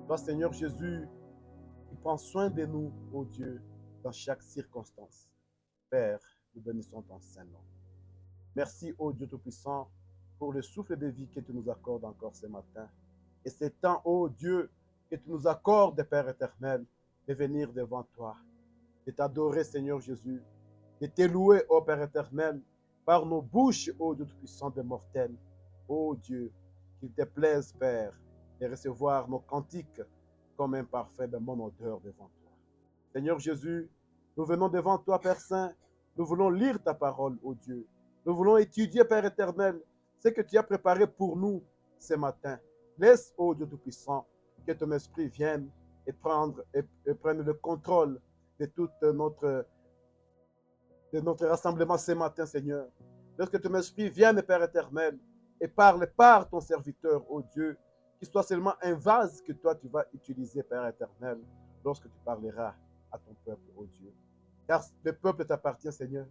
Toi, Seigneur Jésus, qui prends soin de nous, ô Dieu, dans chaque circonstance. Père, nous bénissons ton Saint-Nom. Merci, ô Dieu Tout-Puissant, pour le souffle de vie que tu nous accordes encore ce matin. Et c'est temps, ô Dieu, que tu nous accordes, Père éternel, de venir devant toi, de t'adorer, Seigneur Jésus, de te louer, ô Père éternel, par nos bouches, ô Dieu Tout-Puissant de mortels. Ô Dieu, qu'il te plaise, Père, de recevoir nos cantiques comme un parfum de mon odeur devant toi. Seigneur Jésus, nous venons devant toi, Père Saint, nous voulons lire ta parole, ô Dieu. Nous voulons étudier, Père éternel, ce que tu as préparé pour nous ce matin. Laisse, ô Dieu Tout-Puissant, que ton esprit vienne et prenne le contrôle de tout notre rassemblement ce matin, Seigneur. Laisse que ton esprit vienne, Père éternel, et parle par ton serviteur, ô Dieu, qu'il soit seulement un vase que toi tu vas utiliser, Père éternel, lorsque tu parleras à ton peuple, ô Dieu. Car le peuple t'appartient, Seigneur.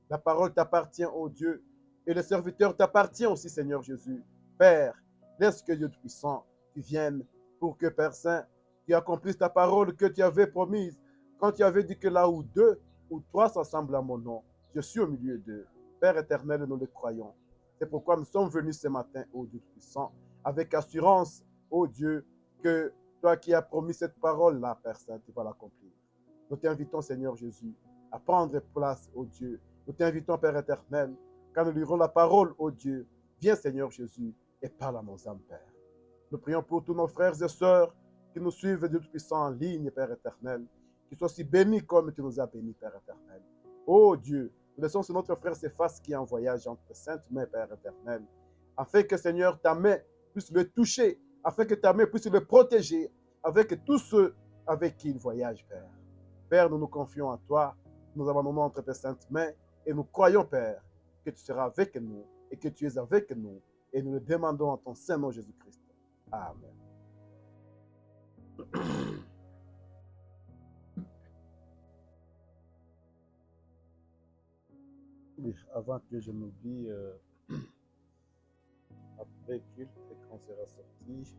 La parole t'appartient, ô Dieu. Et le serviteur t'appartient aussi, Seigneur Jésus. Père, laisse que Dieu Tout-Puissant, tu viennes pour que, Père Saint, tu accomplisses ta parole que tu avais promise. Quand tu avais dit que là où deux ou trois s'assemblent à mon nom, je suis au milieu d'eux. Père éternel, nous le croyons. C'est pourquoi nous sommes venus ce matin, ô Dieu Tout-Puissant, avec assurance, ô Dieu, que toi qui as promis cette parole-là, Père Saint, tu vas l'accomplir. Nous t'invitons, Seigneur Jésus, à prendre place, ô Dieu. Nous t'invitons, Père éternel, quand nous lirons la parole, ô Dieu, viens, Seigneur Jésus, et parle à nos âmes, Père. Nous prions pour tous nos frères et sœurs qui nous suivent, Dieu Tout-Puissant, en ligne, Père éternel, qu'ils soient aussi bénis comme tu nous as bénis, Père éternel. Ô Dieu, nous laissons sur notre frère Céphas qui est en voyage entre saintes mains, Père éternel, afin que, Seigneur, ta main puisse le toucher, afin que ta main puisse le protéger, avec tous ceux avec qui il voyage, Père. Père, nous nous confions en toi, nous abandonnons entre tes saintes mains, et nous croyons, Père, que tu seras avec nous, et que tu es avec nous, et nous le demandons en ton Saint-Nom, Jésus-Christ. Amen. Oui, avant que je m'oublie, après culte, et quand on sera sorti,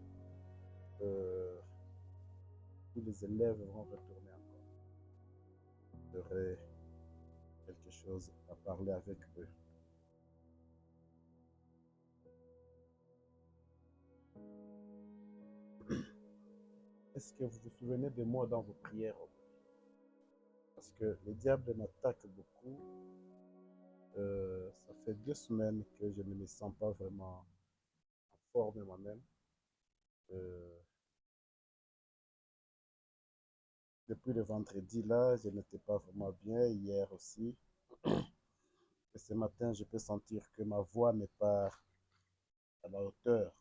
tous les élèves vont retourner encore. J'aurai quelque chose à parler avec eux. Est-ce que vous vous souvenez de moi dans vos prières? Parce que le diable m'attaque beaucoup. Ça fait 2 semaines que je ne me sens pas vraiment en forme moi-même. Euh, Depuis le vendredi là, je n'étais pas vraiment bien, hier aussi. Et ce matin, je peux sentir que ma voix n'est pas à la hauteur.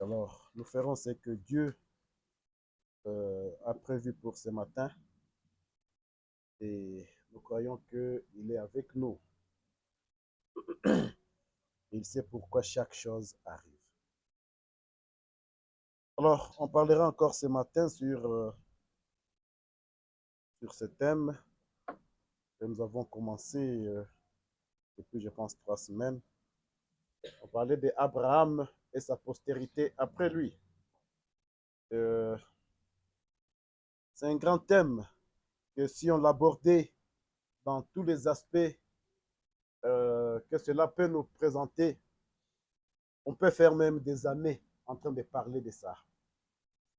Alors, nous ferons ce que Dieu a prévu pour ce matin et nous croyons qu'il est avec nous. Il sait pourquoi chaque chose arrive. Alors, on parlera encore ce matin sur ce thème que nous avons commencé depuis, je pense, 3 semaines. On parlait d'Abraham et sa postérité après lui. Euh, c'est un grand thème que si on l'abordait dans tous les aspects que cela peut nous présenter, on peut faire même des années en train de parler de ça.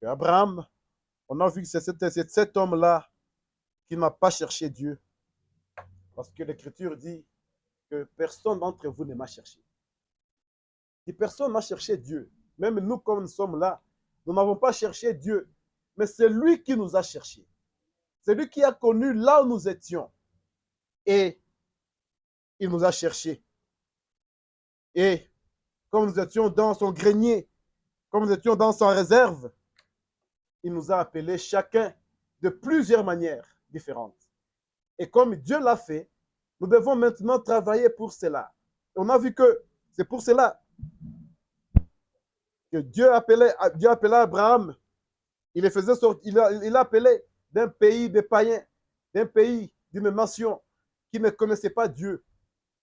Et Abraham, on a vu que c'est cet homme-là qui n'a pas cherché Dieu. Parce que l'Écriture dit que personne d'entre vous ne m'a cherché. Si personne n'a cherché Dieu, même nous comme nous sommes là, nous n'avons pas cherché Dieu, mais c'est lui qui nous a cherchés. C'est lui qui a connu là où nous étions. Et il nous a cherchés. Et comme nous étions dans son grenier, comme nous étions dans sa réserve, il nous a appelés chacun de plusieurs manières différentes. Et comme Dieu l'a fait, nous devons maintenant travailler pour cela. On a vu que c'est pour cela que Dieu appelait Abraham. Il il appelait d'un pays de païens, d'un pays d'une nation qui ne connaissait pas Dieu.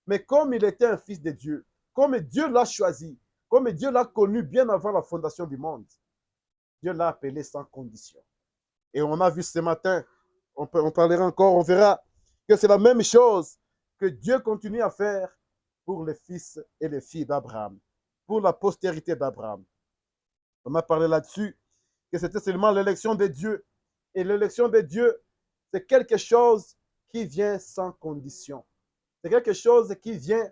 Mais comme il était un fils de Dieu, comme Dieu l'a choisi, comme Dieu l'a connu bien avant la fondation du monde, Dieu l'a appelé sans condition. Et on a vu ce matin, on parlera encore, on verra que c'est la même chose que Dieu continue à faire pour les fils et les filles d'Abraham, pour la postérité d'Abraham. On a parlé là-dessus, que c'était seulement l'élection de Dieu. Et l'élection de Dieu, c'est quelque chose qui vient sans condition. C'est quelque chose qui vient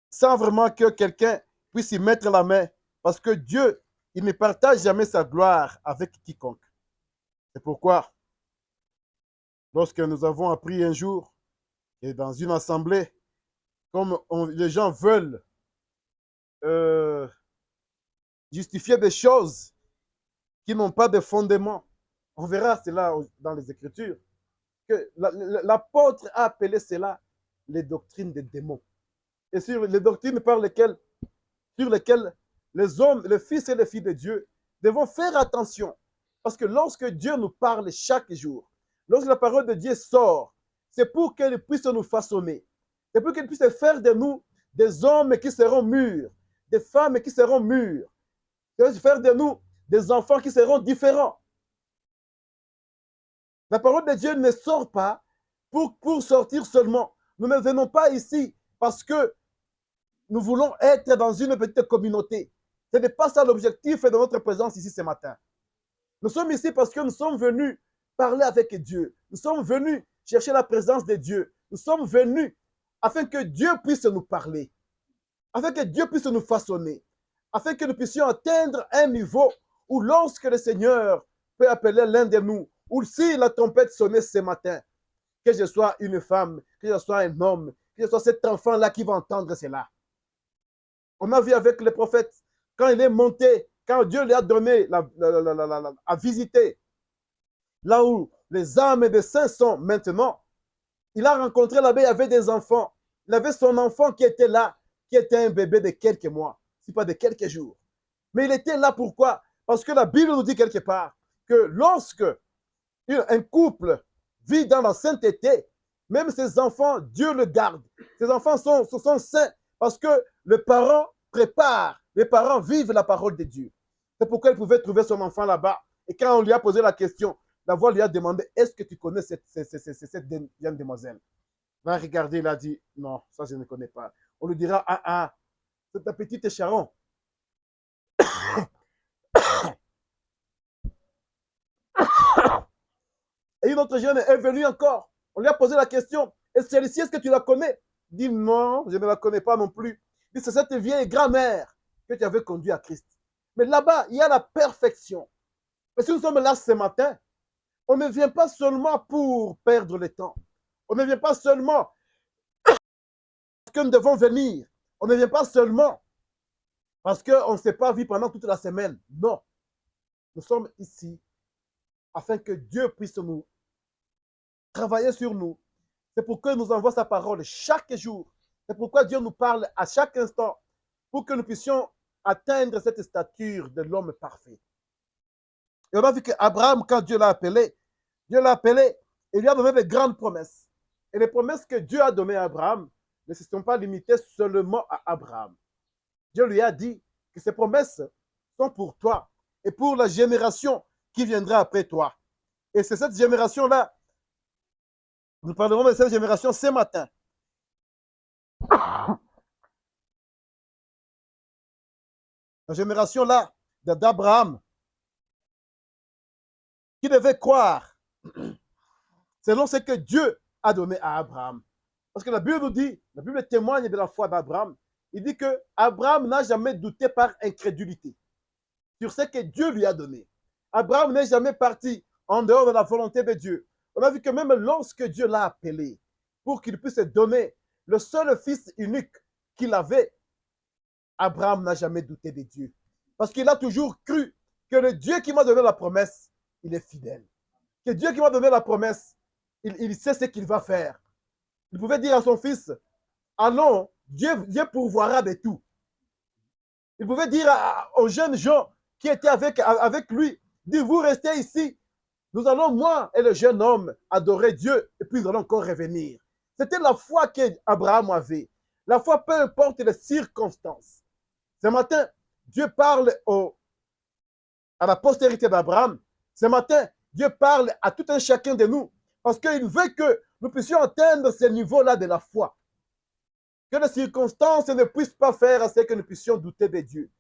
sans vraiment que quelqu'un puisse y mettre la main. Parce que Dieu, il ne partage jamais sa gloire avec quiconque. C'est pourquoi, lorsque nous avons appris un jour, et dans une assemblée, comme les gens veulent euh, justifier des choses qui n'ont pas de fondement, on verra cela dans les Écritures, que l'apôtre a appelé cela les doctrines des démons. Et sur les doctrines sur lesquelles les hommes, les fils et les filles de Dieu devons faire attention. Parce que lorsque Dieu nous parle chaque jour, lorsque la parole de Dieu sort, c'est pour qu'elle puisse nous façonner. C'est pour qu'elle puisse faire de nous des hommes qui seront mûrs, des femmes qui seront mûres. C'est faire de nous des enfants qui seront différents. La parole de Dieu ne sort pas pour sortir seulement. Nous ne venons pas ici parce que nous voulons être dans une petite communauté. Ce n'est pas ça l'objectif de notre présence ici ce matin. Nous sommes ici parce que nous sommes venus parler avec Dieu. Nous sommes venus chercher la présence de Dieu. Nous sommes venus afin que Dieu puisse nous parler, afin que Dieu puisse nous façonner, afin que nous puissions atteindre un niveau où lorsque le Seigneur peut appeler l'un de nous, ou si la trompette sonnait ce matin, que je sois une femme, que je sois un homme, que je sois cet enfant-là qui va entendre cela. On a vu avec le prophète, quand il est monté, quand Dieu lui a donné à visiter, là où les âmes des saints sont maintenant, il a rencontré là-bas, il y avait des enfants. Il avait son enfant qui était là, qui était un bébé de quelques mois, si pas de quelques jours. Mais il était là pourquoi? Parce que la Bible nous dit quelque part que lorsque un couple vit dans la sainteté, même ses enfants, Dieu le garde. Ses enfants sont saints parce que les parents préparent, les parents vivent la parole de Dieu. C'est pourquoi il pouvait trouver son enfant là-bas. Et quand on lui a posé la question, la voix lui a demandé, est-ce que tu connais cette jeune demoiselle? Il a regardé, il a dit, non, ça je ne connais pas. On lui dira, c'est ta petite Sharon. Et une autre jeune est venue encore. On lui a posé la question, et celle-ci, est-ce que tu la connais? Il dit, non, je ne la connais pas non plus. Il dit, c'est cette vieille grand-mère que tu avais conduit à Christ. Mais là-bas, il y a la perfection. Mais si nous sommes là ce matin, on ne vient pas seulement pour perdre le temps. On ne vient pas seulement parce que nous devons venir. On ne vient pas seulement parce qu'on ne s'est pas vu pendant toute la semaine. Non. Nous sommes ici afin que Dieu puisse nous travailler sur nous. C'est pourquoi il nous envoie sa parole chaque jour. C'est pourquoi Dieu nous parle à chaque instant pour que nous puissions atteindre cette stature de l'homme parfait. Et on a vu qu'Abraham, quand Dieu l'a appelé, et lui a donné de grandes promesses. Et les promesses que Dieu a données à Abraham ne se sont pas limitées seulement à Abraham. Dieu lui a dit que ces promesses sont pour toi et pour la génération qui viendra après toi. Et c'est cette génération-là, nous parlerons de cette génération ce matin. La génération-là d'Abraham, qui devait croire selon ce que Dieu a donné à Abraham. Parce que la Bible nous dit, la Bible témoigne de la foi d'Abraham. Il dit que Abraham n'a jamais douté par incrédulité sur ce que Dieu lui a donné. Abraham n'est jamais parti en dehors de la volonté de Dieu. On a vu que même lorsque Dieu l'a appelé pour qu'il puisse donner le seul fils unique qu'il avait, Abraham n'a jamais douté de Dieu. Parce qu'il a toujours cru que le Dieu qui m'a donné la promesse, il est fidèle. Que Dieu qui m'a donné la promesse, il sait ce qu'il va faire. Il pouvait dire à son fils, allons, Dieu pourvoira de tout. Il pouvait dire aux jeunes gens qui étaient avec lui, dire, vous restez ici, nous allons, moi et le jeune homme, adorer Dieu, et puis nous allons encore revenir. C'était la foi qu'Abraham avait. La foi, peu importe les circonstances. Ce matin, Dieu parle à la postérité d'Abraham. Ce matin, Dieu parle à tout un chacun de nous parce qu'il veut que nous puissions atteindre ce niveau-là de la foi. Que les circonstances ne puissent pas faire à ce que nous puissions douter de Dieu.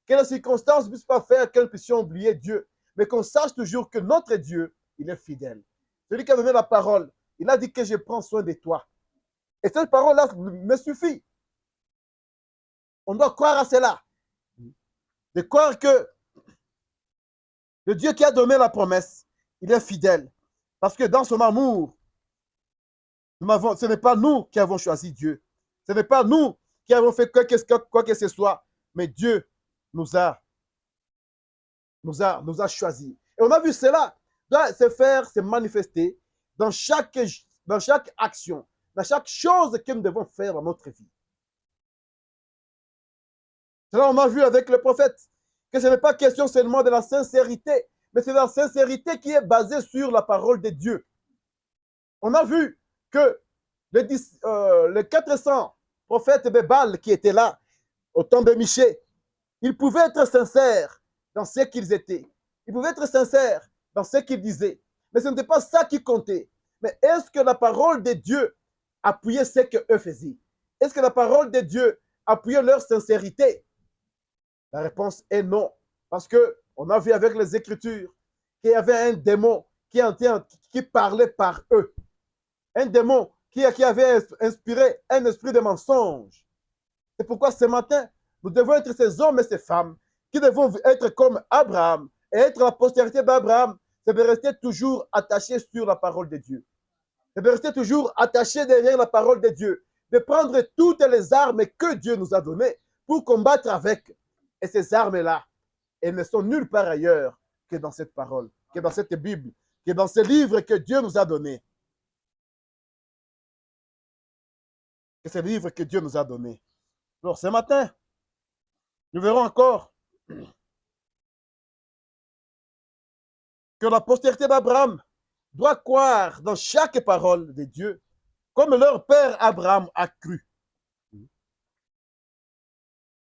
Que les circonstances ne puissent pas faire que nous puissions oublier Dieu. Mais qu'on sache toujours que notre Dieu, il est fidèle. Celui qui a donné la parole, il a dit que je prends soin de toi. Et cette parole-là me suffit. On doit croire à cela. De croire que le Dieu qui a donné la promesse, il est fidèle. Parce que dans son amour, ce n'est pas nous qui avons choisi Dieu. Ce n'est pas nous qui avons fait quoi que ce soit. Mais Dieu nous a choisis. Et on a vu cela doit se manifester dans chaque action, dans chaque chose que nous devons faire dans notre vie. Cela, on a vu avec le prophète que ce n'est pas question seulement de la sincérité, mais c'est la sincérité qui est basée sur la parole de Dieu. On a vu que les 400 prophètes de Baal qui étaient là au temps de Michée, ils pouvaient être sincères dans ce qu'ils étaient. Ils pouvaient être sincères dans ce qu'ils disaient. Mais ce n'était pas ça qui comptait. Mais est-ce que la parole de Dieu appuyait ce qu'eux faisaient? Est-ce que la parole de Dieu appuyait leur sincérité? La réponse est non. Parce qu'on a vu avec les Écritures qu'il y avait un démon qui parlait par eux. Un démon qui avait inspiré un esprit de mensonge. C'est pourquoi ce matin, nous devons être ces hommes et ces femmes qui devons être comme Abraham et être la postérité d'Abraham. C'est de rester toujours attachés sur la parole de Dieu. C'est de rester toujours attachés derrière la parole de Dieu. De prendre toutes les armes que Dieu nous a données pour combattre avec. Et ces armes-là, elles ne sont nulle part ailleurs que dans cette parole, que dans cette Bible, que dans ce livre que Dieu nous a donné. Que ce livre que Dieu nous a donné. Alors ce matin, nous verrons encore que la postérité d'Abraham doit croire dans chaque parole de Dieu, comme leur père Abraham a cru.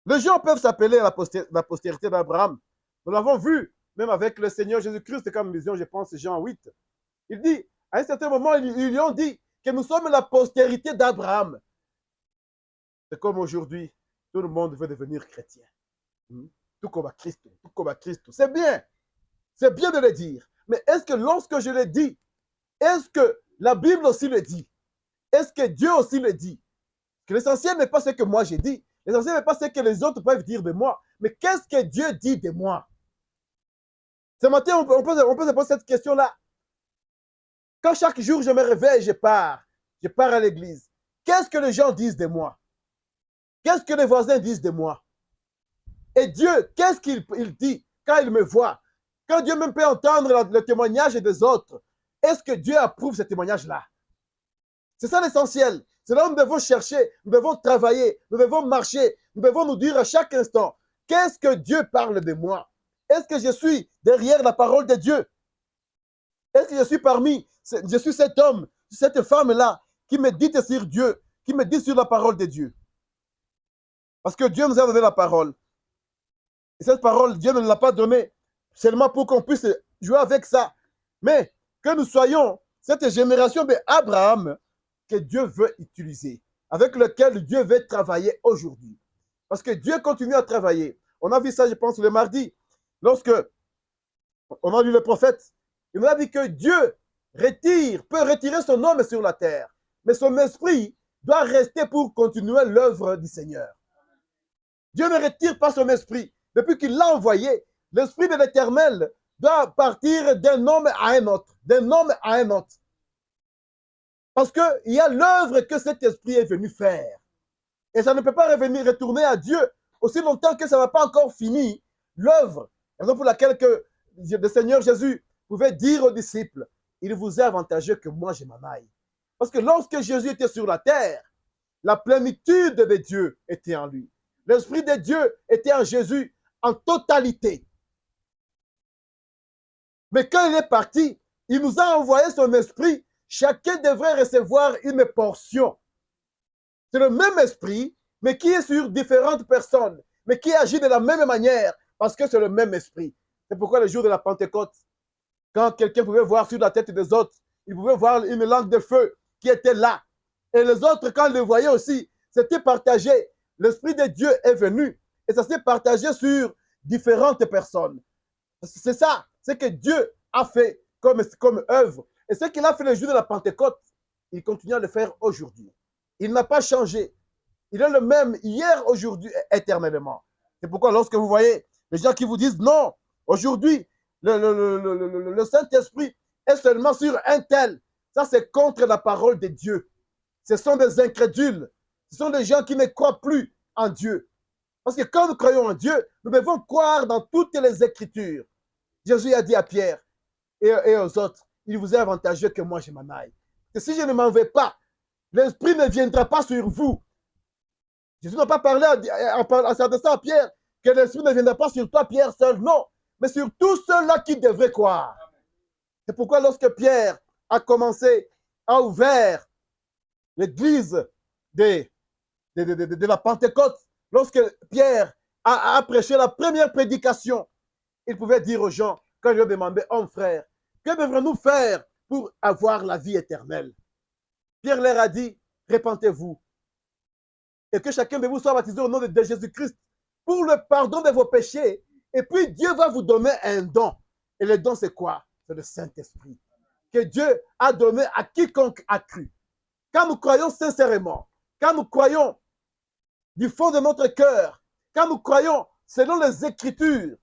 Les gens peuvent s'appeler la postérité d'Abraham. Nous l'avons vu, même avec le Seigneur Jésus-Christ, comme vision, je pense, Jean 8. Il dit, à un certain moment, ils lui ont dit que nous sommes la postérité d'Abraham. C'est comme aujourd'hui, tout le monde veut devenir chrétien. Tout comme à Christ, tout comme à Christ. C'est bien de le dire. Mais est-ce que lorsque je le dis, est-ce que la Bible aussi le dit? Est-ce que Dieu aussi le dit? Que l'essentiel n'est pas ce que moi j'ai dit. L'essentiel n'est pas ce que les autres peuvent dire de moi. Mais qu'est-ce que Dieu dit de moi? Ce matin, on peut se poser cette question-là. Quand chaque jour je me réveille, je pars à l'église. Qu'est-ce que les gens disent de moi? Qu'est-ce que les voisins disent de moi? Et Dieu, qu'est-ce qu'il dit quand il me voit? Quand Dieu même peut entendre le témoignage des autres, est-ce que Dieu approuve ce témoignage-là? C'est ça l'essentiel. C'est là où nous devons chercher, nous devons travailler, nous devons marcher, nous devons nous dire à chaque instant, qu'est-ce que Dieu parle de moi? Est-ce que je suis derrière la parole de Dieu? Est-ce que je suis cet homme, cette femme-là qui médite sur Dieu, qui médite sur la parole de Dieu? Parce que Dieu nous a donné la parole. Et cette parole, Dieu ne l'a pas donnée seulement pour qu'on puisse jouer avec ça. Mais que nous soyons cette génération d'Abraham que Dieu veut utiliser, avec lequel Dieu veut travailler aujourd'hui. Parce que Dieu continue à travailler. On a vu ça, je pense, le mardi, lorsque on a lu le prophète. Il nous a dit que Dieu peut retirer son homme sur la terre, mais son esprit doit rester pour continuer l'œuvre du Seigneur. Dieu ne retire pas son esprit. Depuis qu'il l'a envoyé, l'esprit de l'Éternel doit partir d'un homme à un autre, d'un homme à un autre. Parce qu'il y a l'œuvre que cet esprit est venu faire. Et ça ne peut pas retourner à Dieu aussi longtemps que ça n'a pas encore fini l'œuvre. Raison pour laquelle le Seigneur Jésus pouvait dire aux disciples, il vous est avantageux que moi je m'en aille. Parce que lorsque Jésus était sur la terre, la plénitude de Dieu était en lui. L'Esprit de Dieu était en Jésus en totalité. Mais quand il est parti, il nous a envoyé son esprit. Chacun devrait recevoir une portion. C'est le même esprit, mais qui est sur différentes personnes, mais qui agit de la même manière, parce que c'est le même esprit. C'est pourquoi le jour de la Pentecôte, quand quelqu'un pouvait voir sur la tête des autres, il pouvait voir une langue de feu qui était là. Et les autres, quand ils le voyaient aussi, c'était partagé. L'Esprit de Dieu est venu et ça s'est partagé sur différentes personnes. C'est ça, c'est que Dieu a fait comme œuvre. Et ce qu'il a fait le jour de la Pentecôte, il continue à le faire aujourd'hui. Il n'a pas changé. Il est le même hier, aujourd'hui et éternellement. C'est pourquoi lorsque vous voyez les gens qui vous disent non, aujourd'hui, le Saint-Esprit est seulement sur un tel, ça c'est contre la parole de Dieu. Ce sont des incrédules. Ce sont des gens qui ne croient plus en Dieu. Parce que quand nous croyons en Dieu, nous devons croire dans toutes les Écritures. Jésus a dit à Pierre et aux autres, il vous est avantageux que moi je m'en aille. Que si je ne m'en vais pas, l'Esprit ne viendra pas sur vous. Jésus n'a pas parlé en s'adressant à Pierre que l'Esprit ne viendra pas sur toi, Pierre, seul, non, mais sur tous ceux-là qui devraient croire. C'est pourquoi lorsque Pierre a commencé, a ouvert l'église de la Pentecôte, lorsque Pierre a prêché la première prédication, il pouvait dire aux gens, quand ils lui ont demandé, oh frère, que devrons-nous faire pour avoir la vie éternelle? Pierre leur a dit, repentez-vous et que chacun de vous soit baptisé au nom de Jésus-Christ pour le pardon de vos péchés. Et puis Dieu va vous donner un don. Et le don, c'est quoi? C'est le Saint-Esprit que Dieu a donné à quiconque a cru. Quand nous croyons sincèrement, quand nous croyons du fond de notre cœur, quand nous croyons selon les Écritures,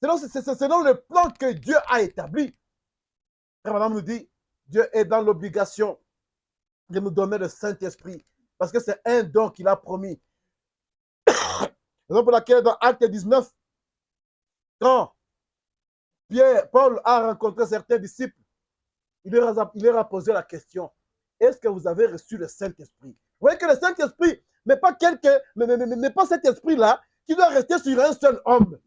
selon le plan que Dieu a établi, Frère Madame nous dit, Dieu est dans l'obligation de nous donner le Saint-Esprit parce que c'est un don qu'il a promis. Raison pour laquelle dans Acte 19, quand Paul a rencontré certains disciples, il leur a posé la question, est-ce que vous avez reçu le Saint-Esprit? Vous voyez que le Saint-Esprit n'est pas pas cet esprit-là qui doit rester sur un seul homme.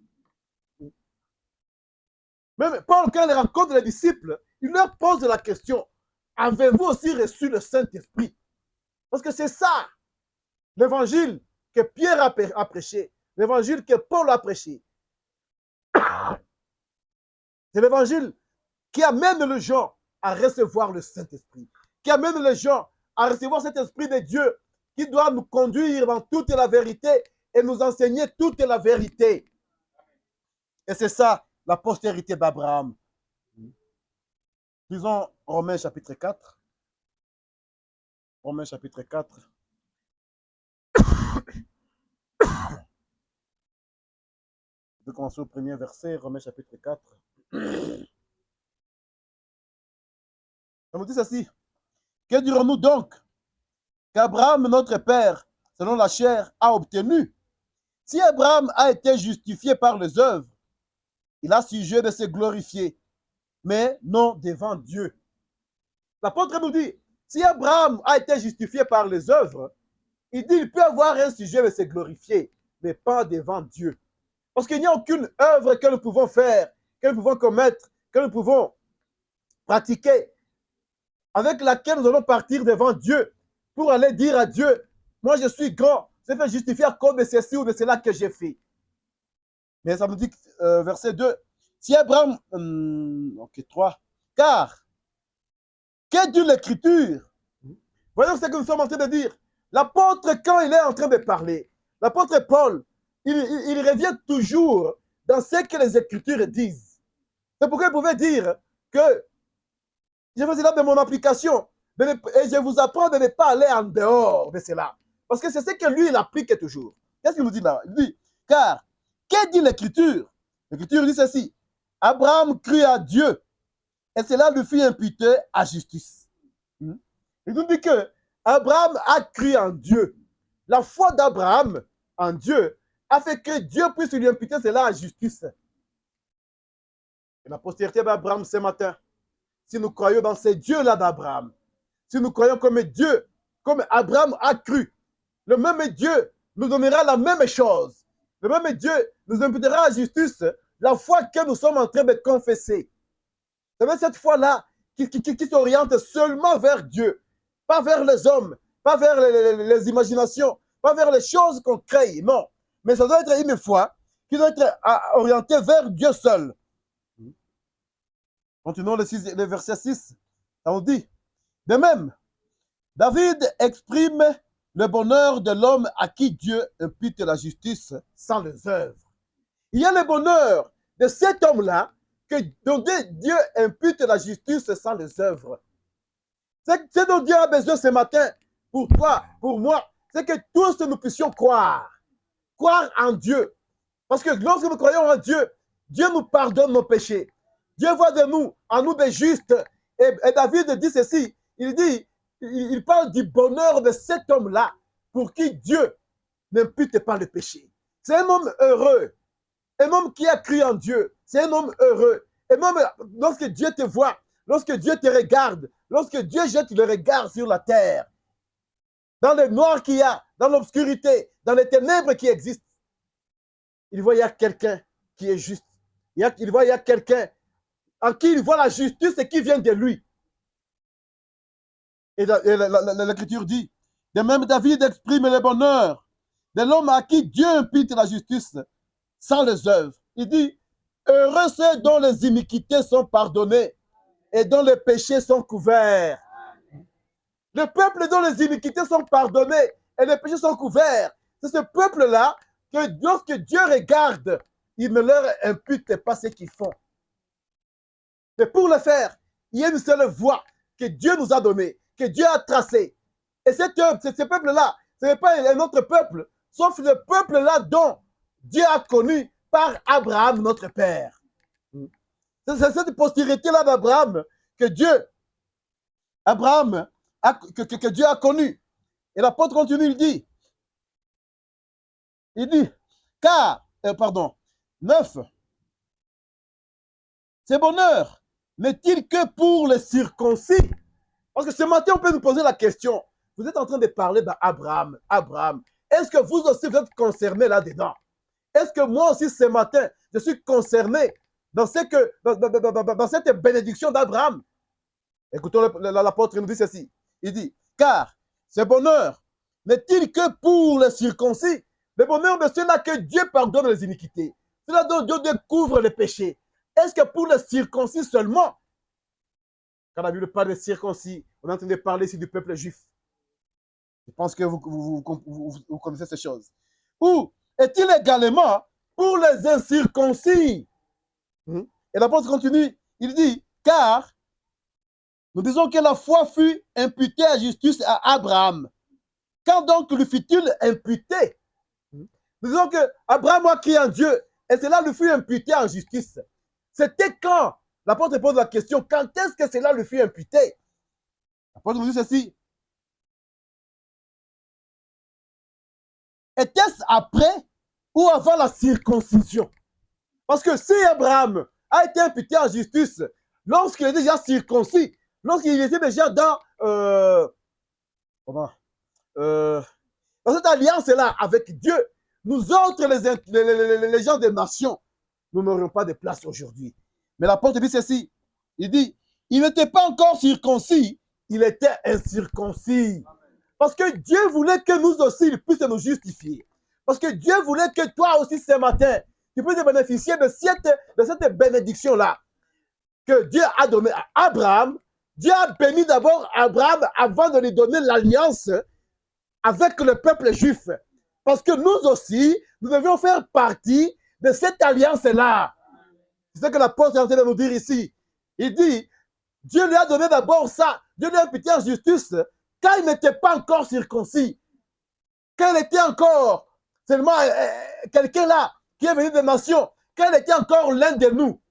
Même Paul, quand il rencontre les disciples, il leur pose la question, avez-vous aussi reçu le Saint-Esprit? Parce que c'est ça, l'évangile que Pierre a prêché, l'évangile que Paul a prêché. C'est l'évangile qui amène les gens à recevoir le Saint-Esprit, qui amène les gens à recevoir cet Esprit de Dieu qui doit nous conduire dans toute la vérité et nous enseigner toute la vérité. Et c'est ça, la postérité d'Abraham. Lisons Romains chapitre 4. Romains chapitre 4. Je vais commencer au premier verset, Romains chapitre 4. Ça nous dit ceci. Que dirons-nous donc qu'Abraham, notre père, selon la chair, a obtenu? Si Abraham a été justifié par les œuvres, il a sujet de se glorifier, mais non devant Dieu. L'apôtre nous dit, si Abraham a été justifié par les œuvres, il dit qu'il peut avoir un sujet de se glorifier, mais pas devant Dieu. Parce qu'il n'y a aucune œuvre que nous pouvons faire, que nous pouvons commettre, que nous pouvons pratiquer, avec laquelle nous allons partir devant Dieu pour aller dire à Dieu, moi je suis grand, je vais justifier à cause de ceci ou de cela que j'ai fait. Mais ça nous dit, verset 2, si Abraham, 3, car, que dit l'Écriture? Voyons ce que nous sommes en train de dire. L'apôtre, quand il est en train de parler, l'apôtre Paul, il revient toujours dans ce que les Écritures disent. C'est pourquoi il pouvait dire que je vous ai là de mon application et je vous apprends de ne pas aller en dehors de cela. Parce que c'est ce que lui, il applique toujours. Qu'est-ce qu'il nous dit là? Il dit, car, que dit l'Écriture? L'Écriture dit ceci, Abraham crut à Dieu et cela lui fut imputé à justice. Il nous dit que Abraham a cru en Dieu. La foi d'Abraham en Dieu a fait que Dieu puisse lui imputer cela à justice. Et la postérité d'Abraham ce matin, si nous croyons dans ces dieux-là d'Abraham, si nous croyons comme Dieu, comme Abraham a cru, le même Dieu nous donnera la même chose. Le même Dieu nous imputera à justice la foi que nous sommes en train de confesser. C'est cette foi-là qui s'oriente seulement vers Dieu, pas vers les hommes, pas vers les imaginations, pas vers les choses qu'on crée, non. Mais ça doit être une foi qui doit être orientée vers Dieu seul. Continuons le verset 6. On dit, de même, David exprime le bonheur de l'homme à qui Dieu impute la justice sans les œuvres. Il y a le bonheur de cet homme-là dont Dieu impute la justice sans les œuvres. C'est dont Dieu a besoin ce matin, pour toi, pour moi, c'est que tous nous puissions croire en Dieu. Parce que lorsque nous croyons en Dieu, Dieu nous pardonne nos péchés. Dieu voit de nous, en nous des justes. Et David dit ceci, il parle du bonheur de cet homme-là, pour qui Dieu n'impute pas le péché. C'est un homme heureux, un homme qui a cru en Dieu, c'est un homme heureux. Et même lorsque Dieu te voit, lorsque Dieu te regarde, lorsque Dieu jette le regard sur la terre, dans le noir qu'il y a, dans l'obscurité, dans les ténèbres qui existent, il voit il y a quelqu'un qui est juste. Il voit il y a quelqu'un en qui il voit la justice et qui vient de lui. Et l'Écriture dit, de même David exprime le bonheur de l'homme à qui Dieu impute la justice sans les œuvres. Il dit, heureux ceux dont les iniquités sont pardonnées et dont les péchés sont couverts. Le peuple dont les iniquités sont pardonnées et les péchés sont couverts, c'est ce peuple-là que lorsque Dieu regarde, il ne leur impute pas ce qu'ils font. Mais pour le faire, il y a une seule voie que Dieu nous a donnée, que Dieu a tracée. Et ce peuple-là, ce n'est pas un autre peuple, sauf le peuple-là dont Dieu a connu par Abraham, notre père. C'est cette postérité-là d'Abraham que Dieu a connu. Et l'apôtre continue, il dit, 9, ce bonheur n'est-il que pour les circoncis? Parce que ce matin, on peut nous poser la question, vous êtes en train de parler d'Abraham, est-ce que vous aussi vous êtes concerné là-dedans? Est-ce que moi aussi ce matin, je suis concerné dans cette bénédiction d'Abraham? Écoutons l'apôtre nous dit ceci. Il dit, car ce bonheur n'est-il que pour les circoncis? Le bonheur de ceux-là que Dieu pardonne les iniquités. Ceux-là dont Dieu découvre les péchés. Est-ce que pour les circoncis seulement? Quand la Bible parle des circoncis, on est en train de parler ici du peuple juif. Je pense que vous connaissez ces choses. Ou est-il également pour les incirconcis? Et l'apôtre continue, il dit, car nous disons que la foi fut imputée à justice à Abraham. Quand donc lui fut-il imputé? Nous disons que Abraham a crié en Dieu et cela lui fut imputé en justice. C'était quand? L'apôtre pose la question, quand est-ce que cela lui fut imputé? L'apôtre nous dit ceci. Était-ce après ou avant la circoncision? Parce que si Abraham a été imputé en justice lorsqu'il est déjà circoncis, lorsqu'il était déjà dans cette alliance-là avec Dieu, nous autres, les gens des nations, nous n'aurions pas de place aujourd'hui. Mais l'apôtre dit ceci, il dit, il n'était pas encore circoncis, il était incirconcis. Parce que Dieu voulait que nous aussi, il puisse nous justifier. Parce que Dieu voulait que toi aussi ce matin, tu puisses bénéficier de cette bénédiction-là que Dieu a donnée à Abraham. Dieu a béni d'abord Abraham avant de lui donner l'alliance avec le peuple juif. Parce que nous aussi, nous devions faire partie de cette alliance-là. C'est ce que l'apôtre est en train de nous dire ici. Il dit, Dieu lui a donné d'abord ça. Dieu lui a imputé en justice quand il n'était pas encore circoncis. Quand il était encore seulement quelqu'un là qui est venu des nations. Quand il était encore l'un de nous.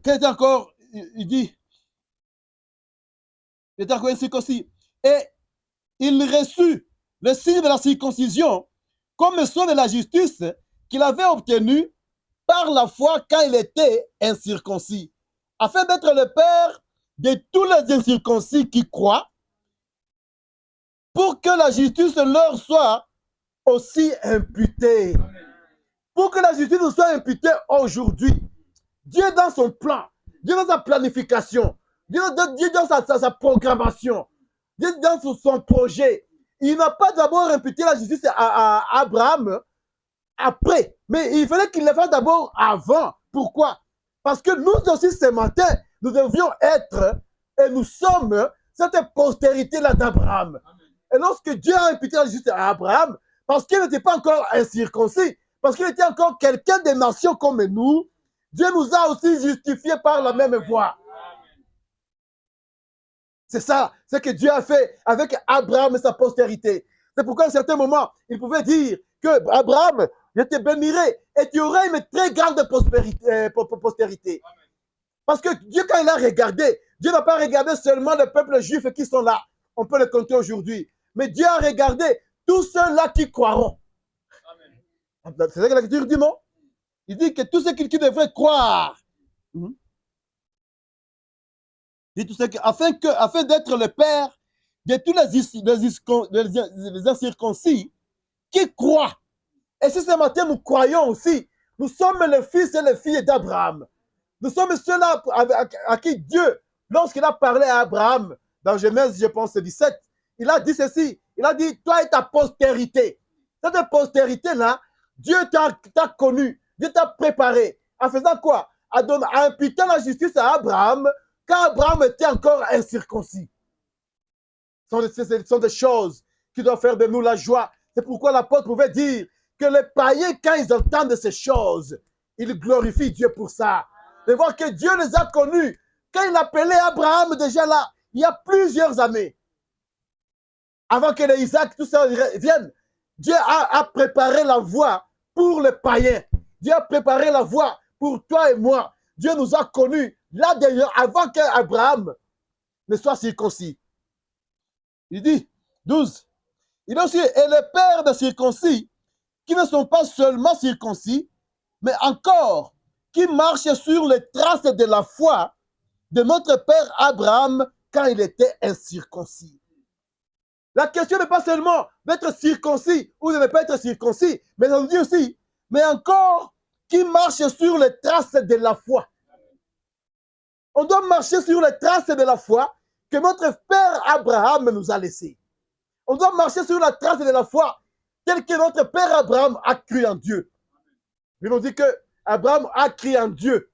Quand il était encore, il dit, il était encore incirconcis. Et il reçut le signe de la circoncision comme son de la justice qu'il avait obtenu par la foi quand il était incirconcis, afin d'être le père de tous les incirconcis qui croient, pour que la justice leur soit aussi imputée. Pour que la justice nous soit imputée aujourd'hui. Dieu dans son plan, Dieu dans sa planification, Dieu dans sa programmation, Dieu dans son projet, il n'a pas d'abord imputé la justice à Abraham après, Mais il fallait qu'il le fasse d'abord avant. Pourquoi? Parce que nous aussi, ce matin, nous devions être, et nous sommes, cette postérité-là d'Abraham. Et lorsque Dieu a imputé la justice à Abraham, parce qu'il n'était pas encore incirconcis, parce qu'il était encore quelqu'un des nations comme nous, Dieu nous a aussi justifiés par la même voie. C'est ça, c'est que Dieu a fait avec Abraham et sa postérité. C'est pourquoi à un certain moment, il pouvait dire que Abraham, je te bénirai et tu auras une très grande postérité. Parce que Dieu, quand il a regardé, Dieu n'a pas regardé seulement les peuples juifs qui sont là. On peut les compter aujourd'hui. Mais Dieu a regardé tous ceux-là qui croiront. C'est ça que l'Écriture dit, non? Il dit que tous ceux qui devraient croire. Il dit tout ça, afin d'être le père de tous les incirconcis qui croient. Et si ce matin nous croyons aussi, nous sommes les fils et les filles d'Abraham. Nous sommes ceux-là à qui Dieu, lorsqu'il a parlé à Abraham, dans Genèse, je pense, 17, il a dit ceci, il a dit, toi et ta postérité. Cette postérité-là, Dieu t'a connu, Dieu t'a préparé. En faisant quoi? En imputant la justice à Abraham, quand Abraham était encore incirconcis. Ce sont des choses qui doivent faire de nous la joie. C'est pourquoi l'apôtre pouvait dire que les païens, quand ils entendent ces choses, ils glorifient Dieu pour ça. De voir que Dieu les a connus. Quand il appelait Abraham déjà là, il y a plusieurs années, avant que les Isaac, tout ça vienne, Dieu a préparé la voie pour les païens. Dieu a préparé la voie pour toi et moi. Dieu nous a connus là déjà, avant qu'Abraham ne soit circoncis. Il dit, 12, il dit aussi, et les pères de circoncis, qui ne sont pas seulement circoncis, mais encore qui marchent sur les traces de la foi de notre père Abraham quand il était incirconcis. La question n'est pas seulement d'être circoncis ou de ne pas être circoncis, mais ça nous dit aussi, mais encore qui marchent sur les traces de la foi. On doit marcher sur les traces de la foi que notre père Abraham nous a laissées. On doit marcher sur la trace de la foi telle que notre père Abraham a cru en Dieu. Il nous dit que Abraham a cru en Dieu.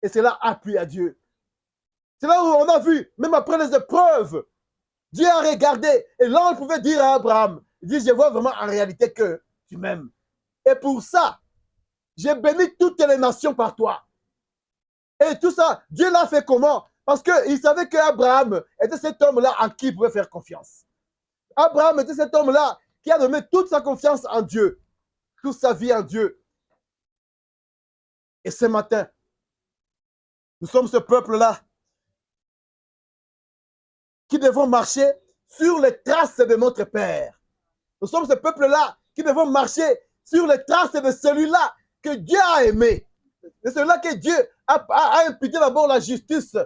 Et cela a plu à Dieu. C'est là où on a vu, même après les épreuves, Dieu a regardé. Et là, on pouvait dire à Abraham, il dit, je vois vraiment en réalité que tu m'aimes. Et pour ça, j'ai béni toutes les nations par toi. Et tout ça, Dieu l'a fait comment? Parce qu'il savait qu'Abraham était cet homme-là en qui il pouvait faire confiance. Abraham était cet homme-là qui a donné toute sa confiance en Dieu, toute sa vie en Dieu. Et ce matin, nous sommes ce peuple-là qui devons marcher sur les traces de notre Père. Nous sommes ce peuple-là qui devons marcher sur les traces de celui-là que Dieu a aimé. De celui-là que Dieu a imputé d'abord la justice.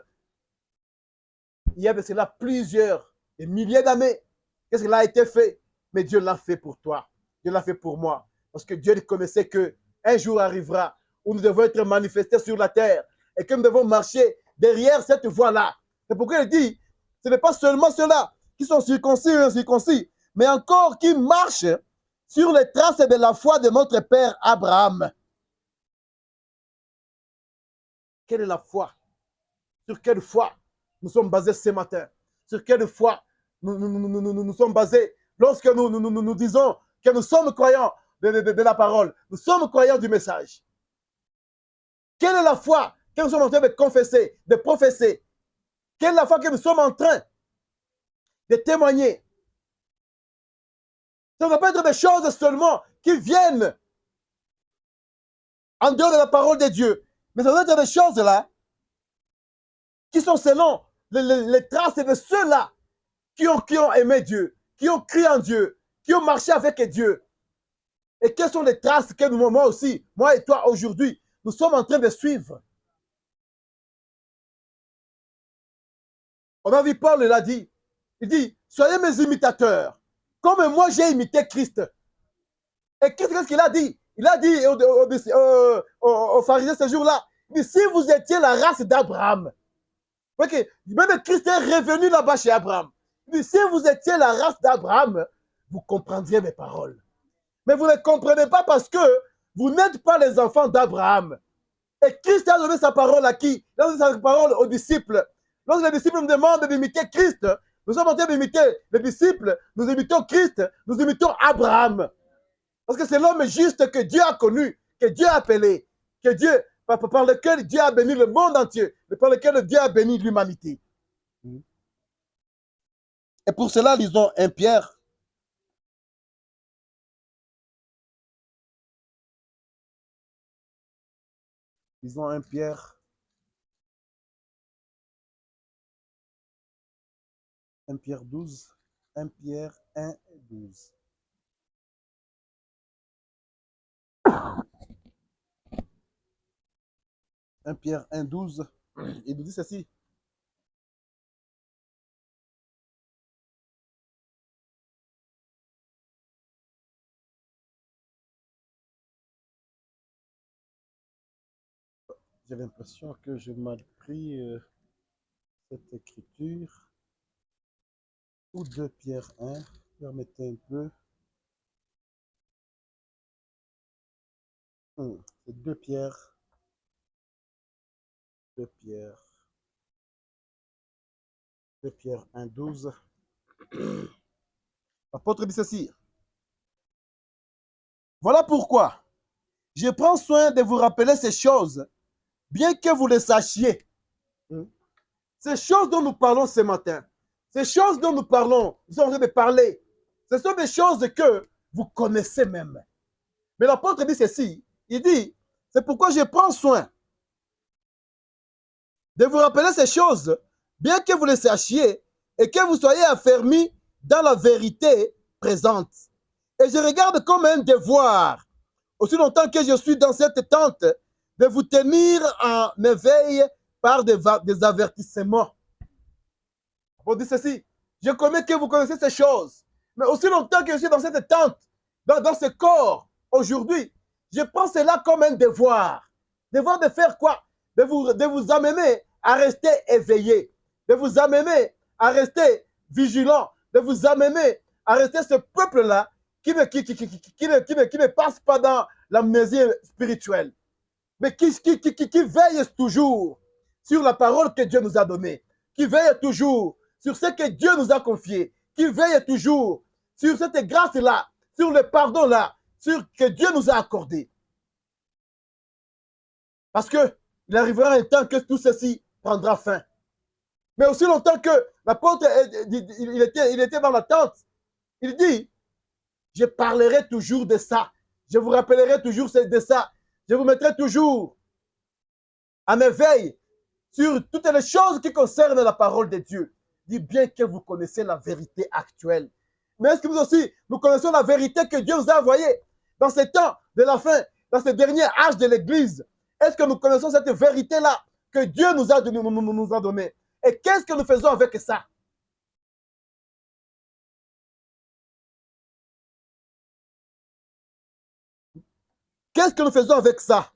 Il y a de cela plusieurs, des milliers d'années. Qu'est-ce qu'il a été fait? Mais Dieu l'a fait pour toi. Dieu l'a fait pour moi. Parce que Dieu connaissait qu'un jour arrivera où nous devons être manifestés sur la terre et que nous devons marcher derrière cette voie-là. C'est pourquoi il dit, ce n'est pas seulement ceux-là qui sont circoncis ou incirconcis, mais encore qui marchent sur les traces de la foi de notre père Abraham. Quelle est la foi? Sur quelle foi nous sommes basés ce matin? Sur quelle foi nous sommes basés lorsque nous disons que nous sommes croyants de la parole, nous sommes croyants du message? Quelle est la foi que nous sommes en train de confesser, de professer? Quelle est la foi que nous sommes en train de témoigner? Ça ne doit pas être des choses seulement qui viennent en dehors de la parole de Dieu, mais ça doit être des choses là qui sont selon les traces de ceux-là qui ont aimé Dieu, qui ont cru en Dieu, qui ont marché avec Dieu. Et quelles sont les traces que nous, moi aussi, moi et toi aujourd'hui, nous sommes en train de suivre? On a vu Paul, il a dit, soyez mes imitateurs, comme moi j'ai imité Christ. Et qu'est-ce qu'il a dit? Il a dit aux pharisiens ce jour-là, il dit, si vous étiez la race d'Abraham, okay, même Christ est revenu là-bas chez Abraham. Il dit, si vous étiez la race d'Abraham, vous comprendriez mes paroles. Mais vous ne comprenez pas parce que vous n'êtes pas les enfants d'Abraham. Et Christ a donné sa parole à qui? Il a donné sa parole aux disciples. Lorsque les disciples nous demandent d'imiter Christ, nous sommes en train d'imiter les disciples, nous imitons Christ, nous imitons Abraham. Parce que c'est l'homme juste que Dieu a connu, que Dieu a appelé, que Dieu, par lequel Dieu a béni le monde entier, par lequel Dieu a béni l'humanité. Et pour cela, lisons 1 Pierre. Lisons 1 Pierre. 1 Pierre 12. 1 Pierre 1, 12. « 1 Pierre 1, 12, il nous dit ceci. J'ai l'impression que je mal pris cette écriture. Ou 2 Pierre 1, permettez un peu. C'est 2 Pierre. 2 Pierre. 2 Pierre 1, 12. L'apôtre dit ceci. Voilà pourquoi je prends soin de vous rappeler ces choses, bien que vous les sachiez. Ces choses dont nous parlons ce matin, ces choses dont nous parlons, nous sommes en train de parler, ce sont des choses que vous connaissez même. Mais l'apôtre dit ceci, il dit, c'est pourquoi je prends soin de vous rappeler ces choses, bien que vous les sachiez et que vous soyez affermis dans la vérité présente. Et je regarde comme un devoir, aussi longtemps que je suis dans cette tente, de vous tenir en éveil par des avertissements. On dit ceci, je connais que vous connaissez ces choses, mais aussi longtemps que je suis dans cette tente, dans ce corps, aujourd'hui, je prends cela comme un devoir. Devoir de faire quoi? De vous amener à rester éveillé, de vous amener à rester vigilant, de vous amener à rester ce peuple-là qui ne passe pas dans l'amnésie spirituelle, mais qui veille toujours sur la parole que Dieu nous a donnée, qui veille toujours sur ce que Dieu nous a confié, qui veille toujours sur cette grâce-là, sur le pardon-là, sur que Dieu nous a accordé. Parce qu'il arrivera un temps que tout ceci prendra fin. Mais aussi longtemps que l'apôtre il était dans la tente, il dit, je parlerai toujours de ça, je vous rappellerai toujours de ça, je vous mettrai toujours en éveil sur toutes les choses qui concernent la parole de Dieu. Dit bien que vous connaissez la vérité actuelle. Mais est-ce que nous aussi, nous connaissons la vérité que Dieu nous a envoyée dans ces temps de la fin, dans ce dernier âge de l'Église? Est-ce que nous connaissons cette vérité-là que Dieu nous a donnée? Et qu'est-ce que nous faisons avec ça? Qu'est-ce que nous faisons avec ça?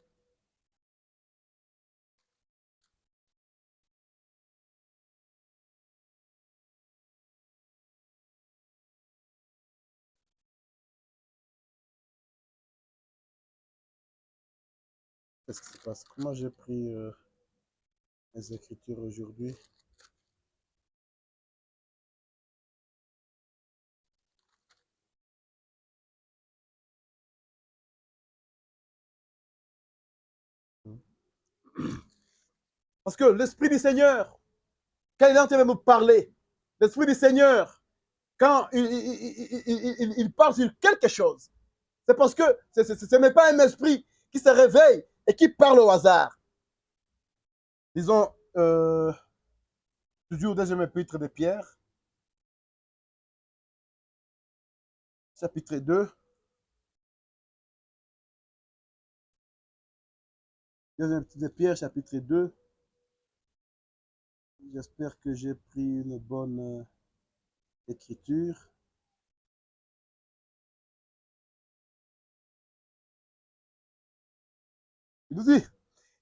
Qu'est-ce qui se passe? Comment j'ai pris les Écritures aujourd'hui? Parce que l'Esprit du Seigneur, quand il est en train de nous parler, l'Esprit du Seigneur, quand il parle sur quelque chose, c'est parce que ce n'est pas un esprit qui se réveille et qui parle au hasard. Disons, toujours au deuxième épître de Pierre, chapitre 2. Deuxième épître de Pierre, chapitre 2. J'espère que j'ai pris une bonne écriture. Il nous dit,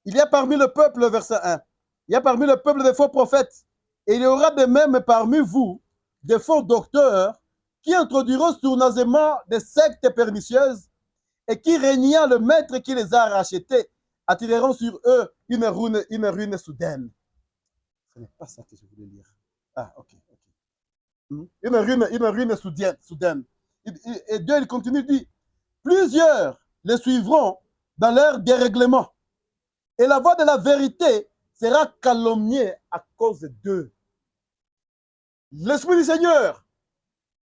il y a parmi le peuple, verset 1, il y a parmi le peuple des faux prophètes, et il y aura de même parmi vous des faux docteurs qui introduiront sournoisement des sectes pernicieuses et qui, régnant le maître qui les a rachetés, attireront sur eux une ruine soudaine. Ce n'est pas ça que je voulais lire. Ah, ok. Une ruine soudaine. Et Dieu, il continue, dit, plusieurs les suivront dans leur dérèglement. Et la voix de la vérité sera calomniée à cause d'eux. L'Esprit du Seigneur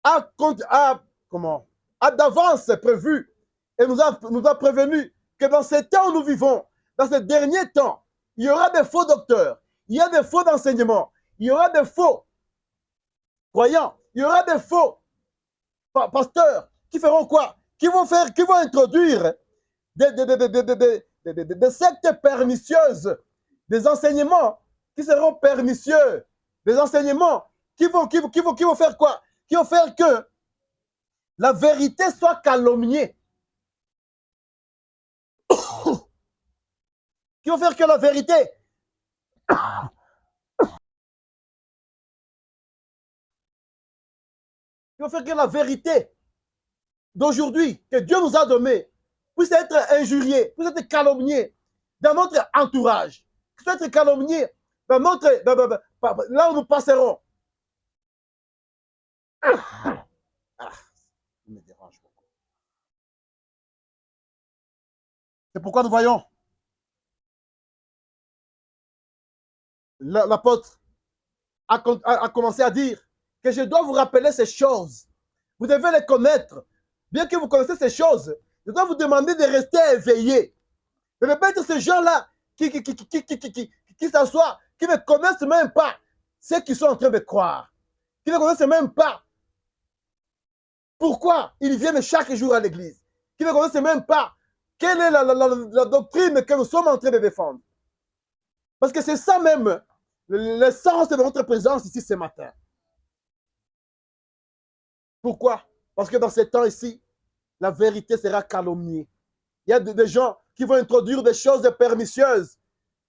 a d'avance prévu et nous a prévenu que dans ces temps où nous vivons, dans ces derniers temps, il y aura des faux docteurs, il y a des faux enseignements, il y aura des faux croyants, il y aura des faux pasteurs qui feront quoi? Qui vont introduire des sectes pernicieuses, des enseignements qui seront pernicieux, des enseignements qui vont faire quoi? Qui vont faire que la vérité soit calomniée. Qui vont faire que la vérité d'aujourd'hui, que Dieu nous a donnée, puisse être injuriée, puisse être calomniée dans notre entourage, puisse être calomniée dans notre, là où nous passerons. Ah, il me dérange beaucoup. C'est pourquoi nous voyons l'apôtre a commencé à dire que je dois vous rappeler ces choses. Vous devez les connaître. Bien que vous connaissez ces choses, je dois vous demander de rester éveillé. De ne pas être ces gens-là qui s'assoient, qui ne connaissent même pas ce qu'ils sont en train de croire, qui ne connaissent même pas pourquoi ils viennent chaque jour à l'église, qui ne connaissent même pas quelle est la doctrine que nous sommes en train de défendre. Parce que c'est ça même l'essence de notre présence ici ce matin. Pourquoi? Parce que dans ces temps ici, la vérité sera calomniée. Il y a des gens qui vont introduire des choses pernicieuses.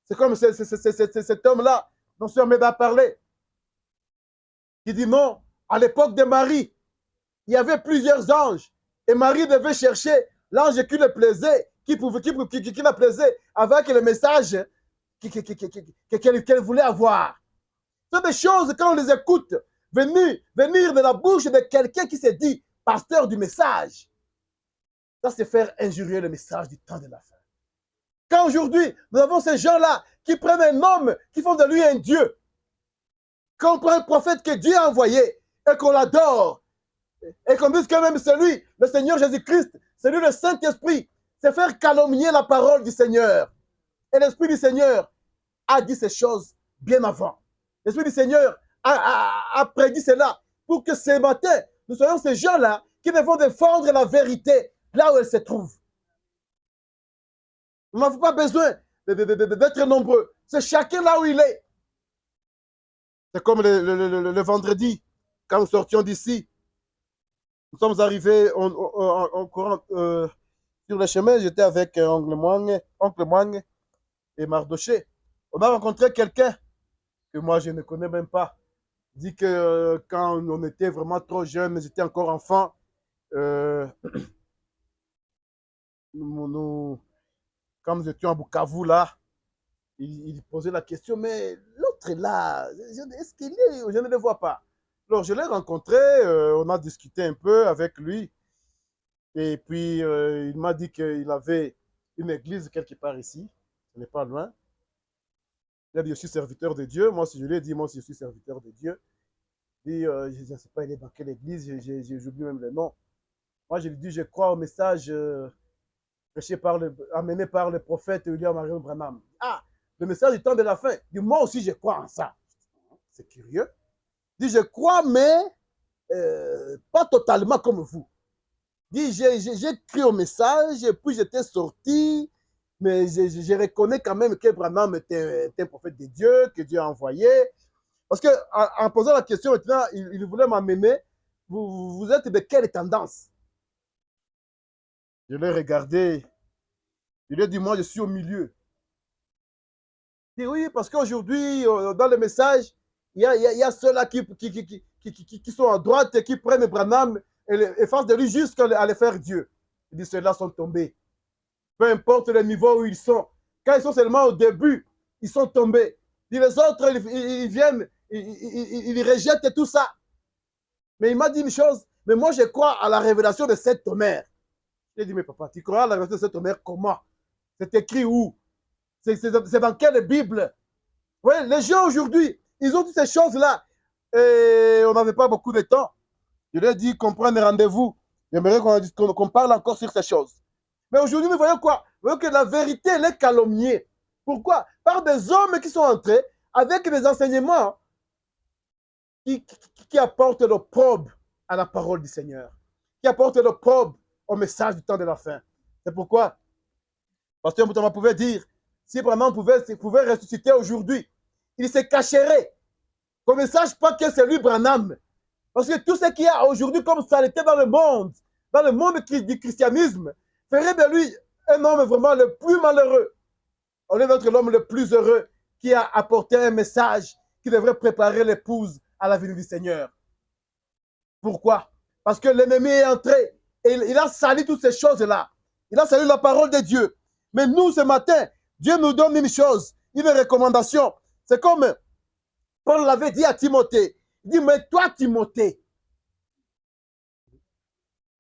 C'est comme cet homme-là dont Sœur Méda a parlé. Qui dit non, à l'époque de Marie, il y avait plusieurs anges. Et Marie devait chercher l'ange qui le plaisait, qui la plaisait, avec le message qu'elle voulait avoir. Ce sont des choses, quand on les écoute, venir de la bouche de quelqu'un qui s'est dit pasteur du message. Ça, c'est faire injurier le message du temps de la fin. Quand aujourd'hui, nous avons ces gens-là qui prennent un homme, qui font de lui un Dieu. Quand on prend un prophète que Dieu a envoyé et qu'on l'adore, et qu'on dise que même c'est lui, le Seigneur Jésus-Christ, c'est lui le Saint-Esprit, c'est faire calomnier la parole du Seigneur. Et l'Esprit du Seigneur a dit ces choses bien avant. L'Esprit du Seigneur a prédit cela pour que ce matin, nous soyons ces gens-là qui devront défendre la vérité là où elle se trouve. On n'a pas besoin d'être nombreux. C'est chacun là où il est. C'est comme le vendredi, quand nous sortions d'ici. Nous sommes arrivés en courant sur le chemin. J'étais avec oncle Moigne et Mardoché. On a rencontré quelqu'un que moi je ne connais même pas. Il dit que quand on était vraiment trop jeune, j'étais encore enfant, quand nous étions à Bukavu là, il posait la question, mais l'autre est là, est-ce qu'il est? Je ne le vois pas. Alors je l'ai rencontré, on a discuté un peu avec lui, et puis il m'a dit qu'il avait une église quelque part ici, ce n'est pas loin. Il a dit, je suis serviteur de Dieu. Moi, si je lui ai dit, moi aussi, je suis serviteur de Dieu. Il dit, je ne sais pas, il est dans quelle église, j'oublie même le nom. Moi, je lui dis, je crois au message amené par le prophète William Marion Branham. Ah, le message du temps de la fin. Il dit, moi aussi, je crois en ça. C'est curieux. Il dit, je crois, mais pas totalement comme vous. Il dit, j'ai cru au message, et puis j'étais sorti, mais je reconnais quand même que Branham était un prophète de Dieu, que Dieu a envoyé. Parce qu'en posant la question maintenant, il voulait m'amener, vous êtes de quelle tendance? Je l'ai regardé, je lui ai dit, moi je suis au milieu. Il dit, oui, parce qu'aujourd'hui, dans le message, il y a ceux-là qui sont à droite et qui prennent Branham et fassent de lui jusqu'à aller faire Dieu. Il dit, ceux-là sont tombés. Peu importe le niveau où ils sont. Quand ils sont seulement au début, ils sont tombés. Et les autres, ils viennent, ils rejettent tout ça. Mais il m'a dit une chose, mais moi je crois à la révélation de cet Homère. J'ai dit, mais papa, tu crois à la révélation de cet Homère comment? C'est écrit où? C'est dans quelle Bible? Oui, les gens aujourd'hui, ils ont toutes ces choses-là. Et on n'avait pas beaucoup de temps. Je leur ai dit qu'on prenne rendez-vous. J'aimerais qu'on parle encore sur ces choses. Mais aujourd'hui, nous voyons quoi? Nous voyons que la vérité, elle est calomniée. Pourquoi? Par des hommes qui sont entrés avec des enseignements qui apportent l'opprobre à la parole du Seigneur, qui apportent l'opprobre au message du temps de la fin. C'est pourquoi, Pasteur Moutama pouvait dire, si vraiment on pouvait ressusciter aujourd'hui, il se cacherait, qu'on ne sache pas que c'est lui Branham. Parce que tout ce qu'il y a aujourd'hui comme saleté dans le monde du christianisme, ferait de lui un homme vraiment le plus malheureux. On est notre l'homme le plus heureux qui a apporté un message qui devrait préparer l'épouse à la venue du Seigneur. Pourquoi? Parce que l'ennemi est entré et il a sali toutes ces choses-là. Il a sali la parole de Dieu. Mais nous, ce matin, Dieu nous donne une chose, une recommandation. C'est comme Paul l'avait dit à Timothée. Il dit, mais toi, Timothée,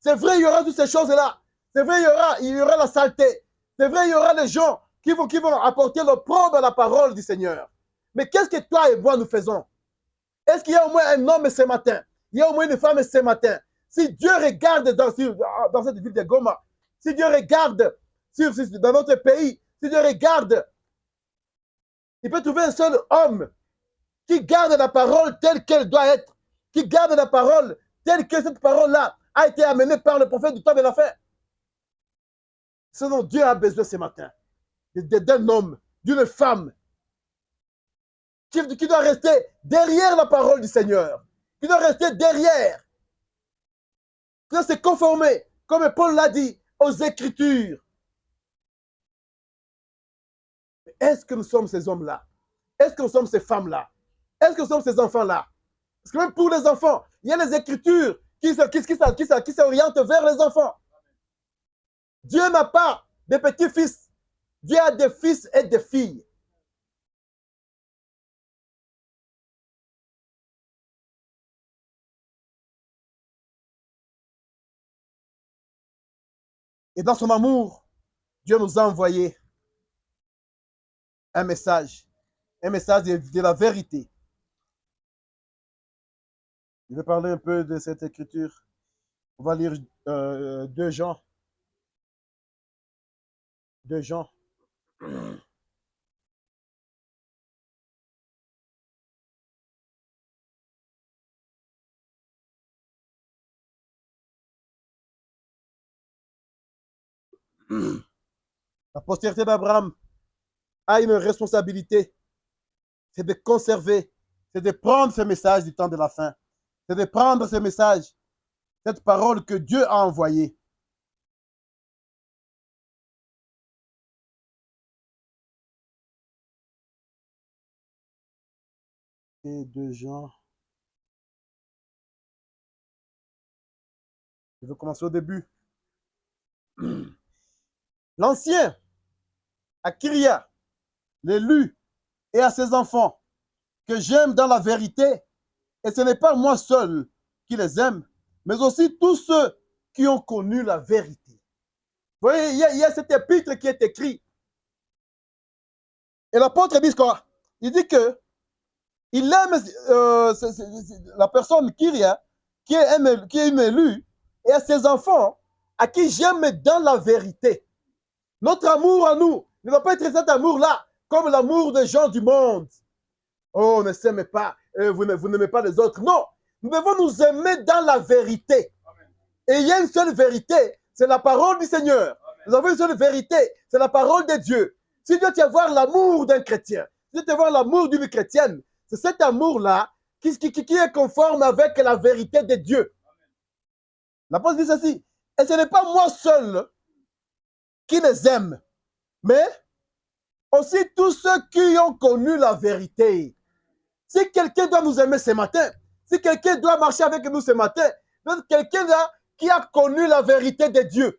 c'est vrai, il y aura toutes ces choses-là. C'est vrai, il y aura la saleté. C'est vrai, il y aura les gens qui vont apporter l'opprobre à la parole du Seigneur. Mais qu'est-ce que toi et moi nous faisons? Est-ce qu'il y a au moins un homme ce matin? Il y a au moins une femme ce matin? Si Dieu regarde dans cette ville de Goma, si Dieu regarde dans notre pays, si Dieu regarde, il peut trouver un seul homme qui garde la parole telle qu'elle doit être, qui garde la parole telle que cette parole-là a été amenée par le prophète du temps de la fin. Ce dont Dieu a besoin ce matin, d'un homme, d'une femme, qui doit rester derrière la parole du Seigneur, qui doit rester derrière, qui doit se conformer, comme Paul l'a dit, aux Écritures. Est-ce que nous sommes ces hommes-là? Est-ce que nous sommes ces femmes-là? Est-ce que nous sommes ces enfants-là? Parce que même pour les enfants, il y a les Écritures qui s'orientent vers les enfants. Dieu n'a pas de petits-fils. Dieu a des fils et des filles. Et dans son amour, Dieu nous a envoyé un message de la vérité. Je vais parler un peu de cette écriture. On va lire 2 Jean. 2 Jean. La postérité d'Abraham a une responsabilité, c'est de conserver, c'est de prendre ce message du temps de la fin, c'est de prendre ce message, cette parole que Dieu a envoyée. Et 2 Jean. Je vais commencer au début. L'ancien, à Kyria, l'élu et à ses enfants, que j'aime dans la vérité, et ce n'est pas moi seul qui les aime, mais aussi tous ceux qui ont connu la vérité. Vous voyez, il y a cet épître qui est écrit. Et l'apôtre dit quoi? Il dit que il aime la personne Kyria, qui est une élue, et à ses enfants, à qui j'aime dans la vérité. Notre amour à nous ne doit pas être cet amour-là, comme l'amour des gens du monde. Oh, ne s'aimez pas, vous n'aimez pas les autres. Non, nous devons nous aimer dans la vérité. Et il y a une seule vérité, c'est la parole du Seigneur. Nous avons une seule vérité, c'est la parole de Dieu. Si Dieu doit y avoir l'amour d'un chrétien, si Dieu doit y avoir l'amour d'une chrétienne, c'est cet amour-là qui est conforme avec la vérité de Dieu. L'apôtre dit ceci, et ce n'est pas moi seul qui les aime, mais aussi tous ceux qui ont connu la vérité. Si quelqu'un doit nous aimer ce matin, si quelqu'un doit marcher avec nous ce matin, quelqu'un là qui a connu la vérité de Dieu.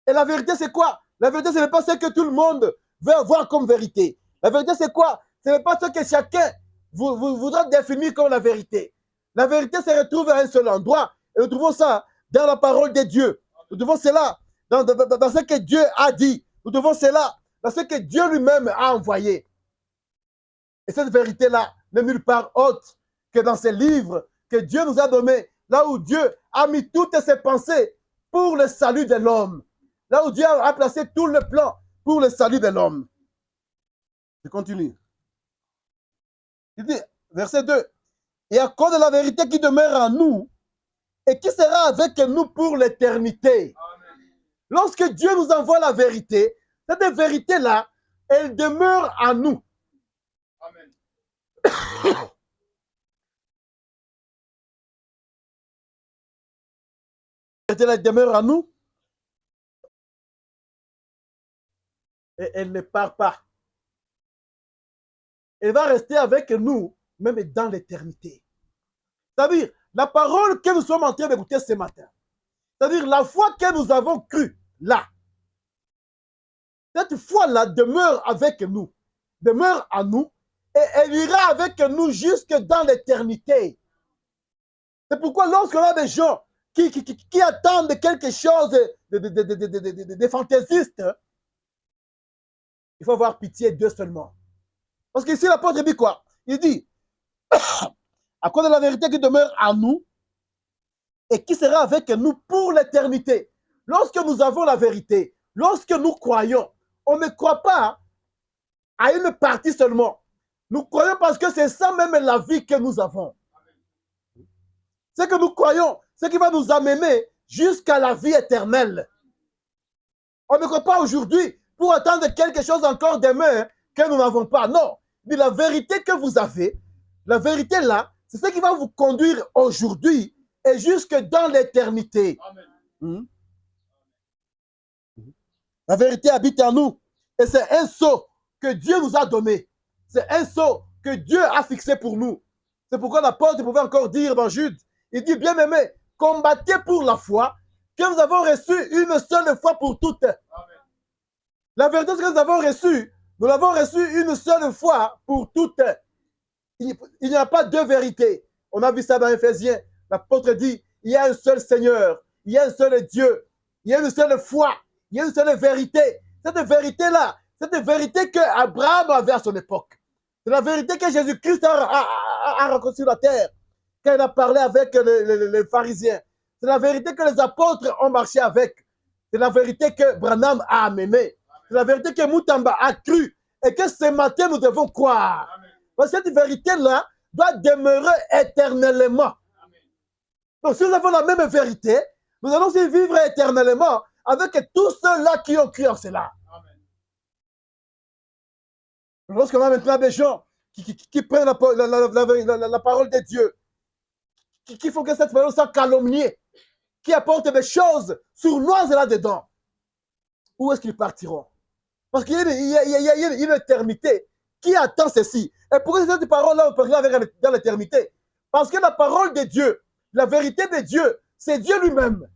Et la vérité, c'est quoi? La vérité, ce n'est pas ce que tout le monde veut avoir comme vérité. La vérité, c'est quoi? Ce n'est pas ce que chacun voudra définir comme la vérité. La vérité se retrouve à un seul endroit. Et nous trouvons ça dans la parole de Dieu. Nous trouvons cela dans ce que Dieu a dit. Nous trouvons cela dans ce que Dieu lui-même a envoyé. Et cette vérité-là n'est nulle part autre que dans ces livres que Dieu nous a donnés, là où Dieu a mis toutes ses pensées pour le salut de l'homme. Là où Dieu a placé tout le plan pour le salut de l'homme. Je continue. Il dit, verset 2, et à cause de la vérité qui demeure en nous et qui sera avec nous pour l'éternité. Lorsque Dieu nous envoie la vérité, cette vérité-là, elle demeure en nous. Amen. Elle demeure en nous et elle ne part pas. Elle va rester avec nous même dans l'éternité. C'est-à-dire, la parole que nous sommes en train d'écouter ce matin, c'est-à-dire la foi que nous avons crue là, cette foi-là demeure avec nous, demeure en nous, et elle ira avec nous jusque dans l'éternité. C'est pourquoi lorsqu'on a des gens qui attendent quelque chose de fantaisiste, il faut avoir pitié d'eux seulement. Parce qu'ici, l'apôtre dit quoi? Il dit, à cause de la vérité qui demeure en nous et qui sera avec nous pour l'éternité. Lorsque nous avons la vérité, lorsque nous croyons, on ne croit pas à une partie seulement. Nous croyons parce que c'est ça même la vie que nous avons. Ce que nous croyons, ce qui va nous amener jusqu'à la vie éternelle. On ne croit pas aujourd'hui pour attendre quelque chose encore demain que nous n'avons pas. Non, mais la vérité que vous avez, la vérité là, c'est ce qui va vous conduire aujourd'hui et jusque dans l'éternité. La vérité habite en nous et c'est un sceau que Dieu nous a donné. C'est un sceau que Dieu a fixé pour nous. C'est pourquoi l'apôtre pouvait encore dire dans Jude, il dit, bien aimé, combattez pour la foi que nous avons reçue une seule fois pour toutes. Amen. La vérité que nous avons reçue, nous l'avons reçue une seule fois pour toutes. Il n'y a pas deux vérités. On a vu ça dans Éphésiens. L'apôtre dit, il y a un seul Seigneur, il y a un seul Dieu, il y a une seule foi, il y a une seule vérité. Cette vérité-là, cette vérité que Abraham avait à son époque. C'est la vérité que Jésus-Christ a rencontrée sur la terre quand il a parlé avec les pharisiens. C'est la vérité que les apôtres ont marché avec. C'est la vérité que Branham a amenée. C'est la vérité que Moutamba a cru et que ce matin nous devons croire. Amen. Parce que cette vérité-là doit demeurer éternellement. Amen. Donc si nous avons la même vérité, nous allons aussi vivre éternellement avec tous ceux-là qui ont cru en cela. Lorsqu'on a maintenant des gens qui prennent la parole de Dieu, qui font que cette parole soit calomniée, qui apportent des choses sournoises là-dedans, où est-ce qu'ils partiront? Parce qu'il y a une éternité qui attend ceci. Et pourquoi cette parole-là, on peut regarder dans l'éternité? Parce que la parole de Dieu, la vérité de Dieu, c'est Dieu lui-même.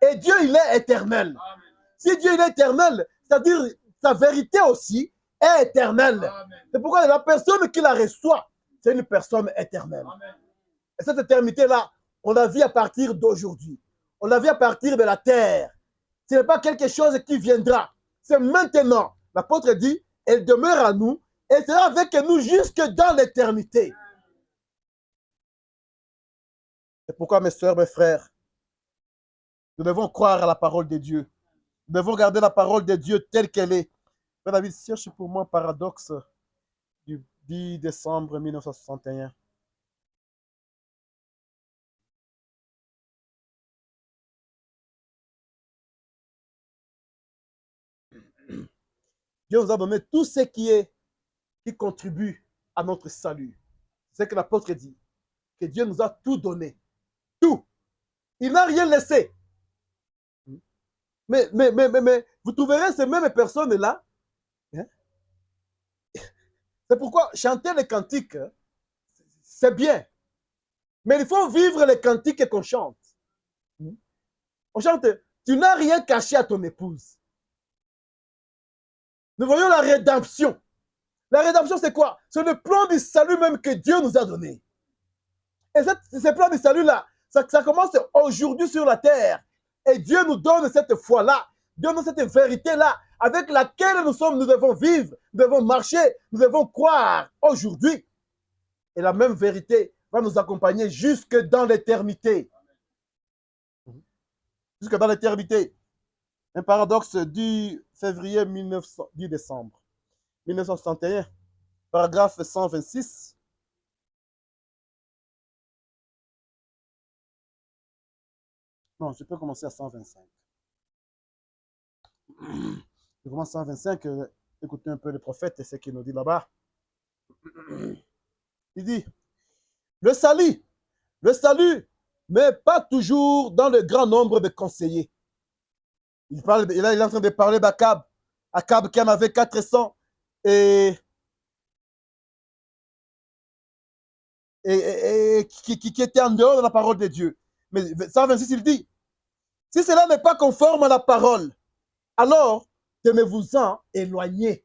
Et Dieu, il est éternel. Amen. Si Dieu il est éternel, c'est-à-dire sa vérité aussi est éternelle. C'est pourquoi la personne qui la reçoit, c'est une personne éternelle. Amen. Et cette éternité-là, on la vit à partir d'aujourd'hui. On la vit à partir de la terre. Ce n'est pas quelque chose qui viendra. C'est maintenant. L'apôtre dit, elle demeure à nous et sera avec nous jusque dans l'éternité. C'est pourquoi, mes soeurs, mes frères, nous devons croire à la parole de Dieu. Nous devons garder la parole de Dieu telle qu'elle est. Frère David, cherche pour moi Paradoxe du 10 décembre 1961. Dieu nous a donné tout ce qui contribue à notre salut. C'est ce que l'apôtre dit. Que Dieu nous a tout donné. Tout. Il n'a rien laissé. Mais vous trouverez ces mêmes personnes-là. Hein? C'est pourquoi chanter les cantiques, c'est bien. Mais il faut vivre les cantiques qu'on chante. On chante Tu n'as rien caché à ton épouse. Nous voyons la rédemption. La rédemption, c'est quoi? C'est le plan du salut même que Dieu nous a donné. Et ce plan du salut-là, ça commence aujourd'hui sur la terre. Et Dieu nous donne cette foi-là, Dieu nous donne cette vérité-là, avec laquelle nous devons vivre, nous devons marcher, nous devons croire aujourd'hui. Et la même vérité va nous accompagner jusque dans l'éternité. Jusque dans l'éternité. Un paradoxe du février 10 décembre 1961, paragraphe 126. Non, je peux commencer à 125. Je commence à 125, écoutez un peu le prophète et ce qu'il nous dit là-bas. Il dit, le salut, mais pas toujours dans le grand nombre de conseillers. Il est en train de parler d'Akab. Akab qui en avait 400 et qui était en dehors de la parole de Dieu. Mais 126, il dit, si cela n'est pas conforme à la parole, alors tenez-vous-en éloignés.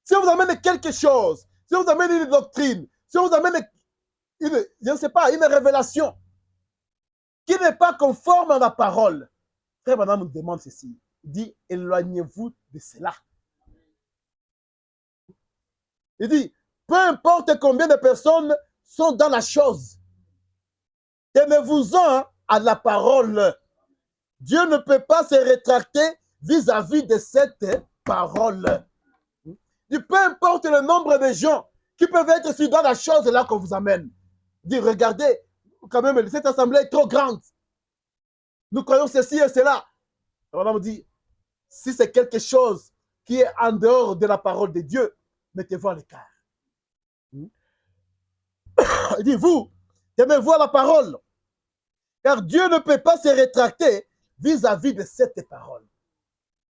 Si on vous amène quelque chose, si on vous amène une doctrine, si on vous amène je ne sais pas, une révélation qui n'est pas conforme à la parole, Frère Branham nous demande ceci. Il dit, éloignez-vous de cela. Il dit, peu importe combien de personnes sont dans la chose, tenez-vous-en à la parole. Dieu ne peut pas se rétracter vis-à-vis de cette parole. Peu importe le nombre de gens qui peuvent être sur dans la chose là qu'on vous amène. Dit, regardez, quand même, cette assemblée est trop grande. Nous croyons ceci et cela. Alors on me dit, si c'est quelque chose qui est en dehors de la parole de Dieu, mettez-vous à l'écart. Il dit, vous, tenez-vous à la parole. Car Dieu ne peut pas se rétracter vis-à-vis de cette parole.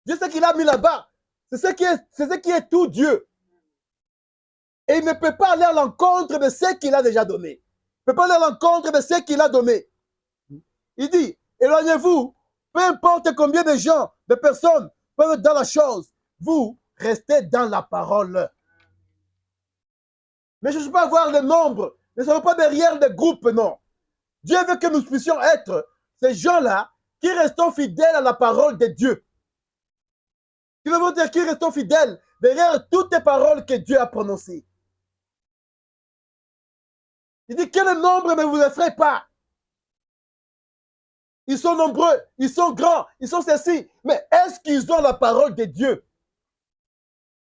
Dieu, ce qu'il a mis là-bas, c'est ce qui est tout Dieu. Et il ne peut pas aller à l'encontre de ce qu'il a déjà donné. Il ne peut pas aller à l'encontre de ce qu'il a donné. Il dit, éloignez-vous, peu importe combien de gens, de personnes peuvent être dans la chose, vous restez dans la parole. Mais je ne veux pas voir le nombre, ne soyons pas derrière des groupes, non. Dieu veut que nous puissions être ces gens-là qui restons fidèles à la parole de Dieu. Qui veut dire qui restons fidèles derrière toutes les paroles que Dieu a prononcées. Il dit que le nombre ne vous effraie pas. Ils sont nombreux, ils sont grands, ils sont ceci. Mais est-ce qu'ils ont la parole de Dieu?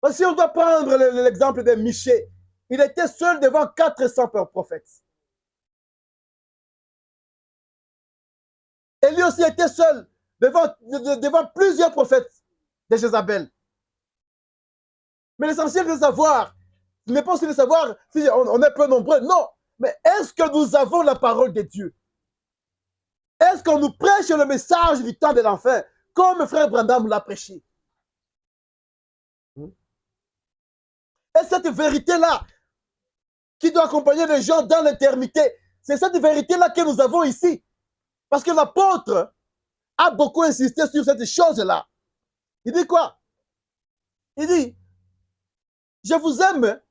Parce que si on doit prendre l'exemple de Michée, il était seul devant 400 prophètes. Et lui aussi était seul devant plusieurs prophètes de Jézabel. Mais l'essentiel de savoir, ce n'est pas aussi de savoir si on est peu nombreux, non. Mais est-ce que nous avons la parole de Dieu? Est-ce qu'on nous prêche le message du temps de l'enfer, comme frère Branham l'a prêché? Et cette vérité-là, qui doit accompagner les gens dans l'éternité, c'est cette vérité-là que nous avons ici. Parce que l'apôtre a beaucoup insisté sur cette chose-là. Il dit quoi? Il dit, je vous aime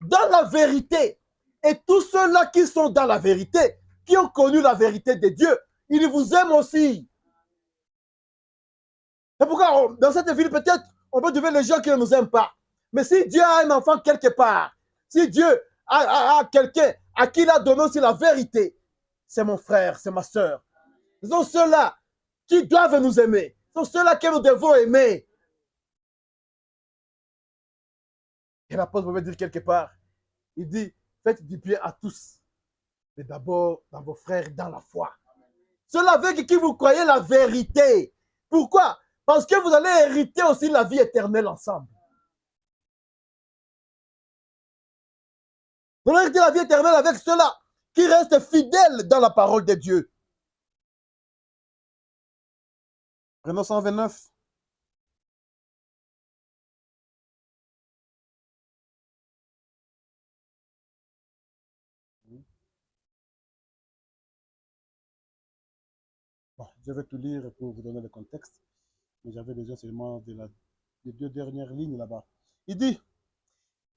dans la vérité. Et tous ceux-là qui sont dans la vérité, qui ont connu la vérité de Dieu, ils vous aiment aussi. C'est pourquoi dans cette ville, peut-être, on peut trouver les gens qui ne nous aiment pas. Mais si Dieu a un enfant quelque part, si Dieu a quelqu'un à qui il a donné aussi la vérité, c'est mon frère, c'est ma soeur. Ce sont ceux-là qui doivent nous aimer. Ce sont ceux-là que nous devons aimer. Et l'apôtre veut dire quelque part, il dit, faites du bien à tous, mais d'abord dans vos frères dans la foi. Ceux-là avec qui vous croyez la vérité. Pourquoi? Parce que vous allez hériter aussi la vie éternelle ensemble. Vous allez hériter la vie éternelle avec ceux-là qui restent fidèles dans la parole de Dieu. Prenons 129. Bon, je vais tout lire pour vous donner le contexte. Mais j'avais déjà seulement les 2 dernières lignes là-bas. Il dit,